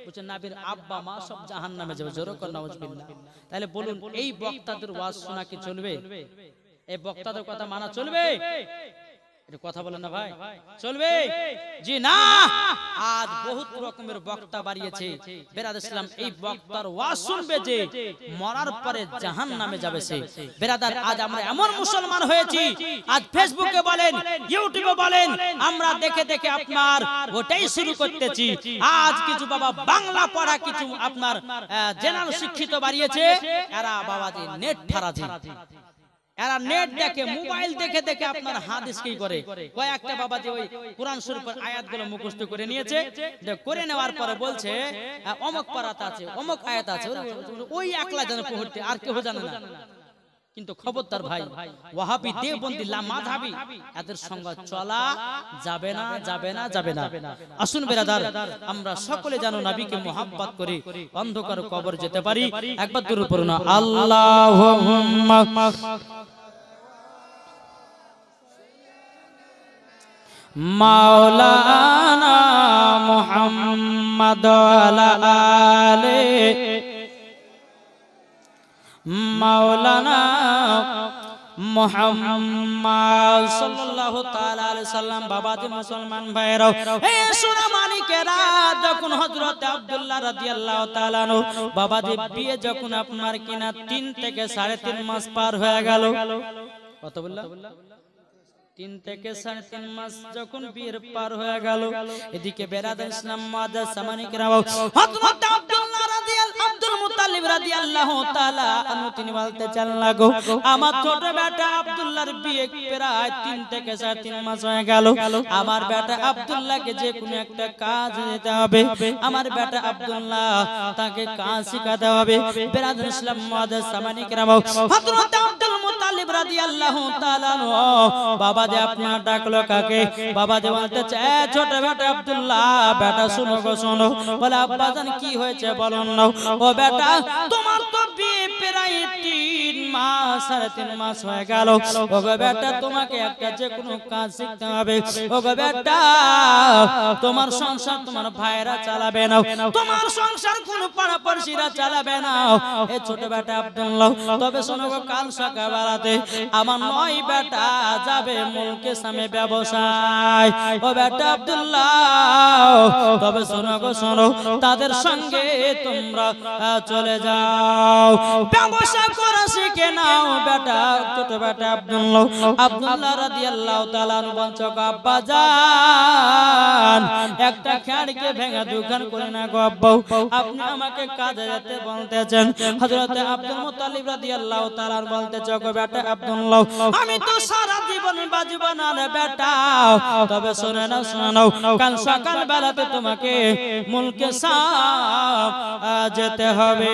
বলছে নবীর আব্বা মা সব জাহান্নামে যাবে। জোরে কর নাউজুবিল্লাহ। তাহলে বলুন এই বক্তাদের ওয়াজ শোনা কি চলবে? এই বক্তাদের কথা মানা চলবে? এটা কথা বলেন না ভাই, চলবে? জি না। আজ বহুত রকমের বক্তা বাড়িয়েছে বেরাদ ইসলাম। এই বক্তার ওয়াজ শুনবে যে মরার পরে জাহান্নামে যাবে সে। বেরাদার আজ আমরা এমন মুসলমান হয়েছি, আজ ফেসবুকে বলেন ইউটিউবে বলেন আমরা দেখে দেখে আপনার ওটাই শুরু করতেছি। আজ কিছু বাবা বাংলা পড়া কিছু আপনার জেনারেল শিক্ষিত বাড়িয়েছে, এরা বাবাজি নেট ফারাজি, এরা নেট দেখে মোবাইল দেখে দেখে আপনার হাদিস কি করে কয়েকটা বাবাজি ওই কোরআন শরীফের আয়াতগুলো মুখস্থ করে নিয়েছে। করে নেওয়ার পরে বলছে অমুক পারাত আছে, অমুক আয়াত আছে, ওই একলা জানে পড়তে, আর কেউ জানে না। কিন্তু খবরদার ভাই ওয়াহাবি দেওবন্দি লামাযহাবি এদের সঙ্গে চলা যাবে না, যাবে না, যাবে না। আসুন বেরাদার আমরা সকলে যেন নবীকে মুহাব্বত করে অন্ধকার কবর যেতে পারি। একবার দরুদ পড়ুন আল্লাহুম্মা মাওলানা মুহাম্মদ ওয়া আলে মাওলানা মুহাম্মদ সাল্লাল্লাহু তাআলা আলাইহি সাল্লাম। বাবাজি মুসলমান ভাইরাও, এই সোনা মানিকেরা, যখন হযরত আব্দুল্লাহ রাদিয়াল্লাহু তাআলা আনহু বাবাজি বিয়ে যখন আপনার কিনা 3 থেকে 3.5 মাস পার হয়ে গেল, কত বললাম 3 থেকে 3.5 মাস যখন বিয়ের পার হয়ে গেল, এদিকে বেরাদার ইসলাম মুআজ্জাজ সামানিকেরা, হযরত আব্দুল্লাহ আব্দুল মুত্তালিব রাদিয়াল্লাহু তাআলা আনহু তিনি বলতে চান, লাগো আমার ছোট বেটা আব্দুল্লাহর বিয়ে প্রায় 3 থেকে 3.5 মাস হয়ে গেল, আমার বেটা আব্দুল্লাহকে যে কোনো একটা কাজ দিতে হবে, আমার বেটা আব্দুল্লাহ তাকে কাজ শেখাতে হবে। বেরাদার ইসলাম মুআজ্জাজ সামানিকেরা, হযরত আব্দুল মুত্তালিব রাদিয়াল্লাহু তাআলা আনহু বাবাজি আপনার ডাকলো কাকে? বাবাজি বলতে চায়, ছোট বেটা আব্দুল্লাহ, বেটা শুনো গো শোনো। বলে আব্বাজান কি হয়েছে বলুন না। ও বেটা, তোমার তো বিয়ে প্রায় 3 মাস 3.5 মাস হয়ে গেল। ও গো বেটা, তোমাকে একটা যে কোনো কাজ শিখতে হবে। ও গো বেটা, তোমার সংসার তোমার ভাইরা চালাবে না, তোমার সংসার কোন পাড়াপড়শিরা চালাবে না। এই ছোট বেটা আব্দুল্লাহ, তবে শোনো গো, কাল সকালবেলাতে আমার 9 বেটা যাবে মুলকে সামনে ব্যবসায়। ও বেটা আব্দুল্লাহ, তবে শোনো গো শোনো, তাদের সঙ্গে তোমরা চলে যাও, ব্যবসা করা শিখে নাও। বেটা, ছোট বেটা আব্দুল্লাহ রাদিয়াল্লাহু তাআলা আনহু বলছে, আব্বাজান একটা খেড়কে ভেঙে দোকান করে না গো আব্বা, আপনি আমাকে কাজে যেতে বলতেছেন। হযরত আব্দুল মুত্তালিব রাদিয়াল্লাহু তাআলা বলতেছে, গো বেটা আব্দুল্লাহ, আমি তো সারা জীবন বাজব না রে বেটা, তবে শুনে নাও, কাল সকাল বেলাতে তোমাকে মুলকে সাম যেতে হবে।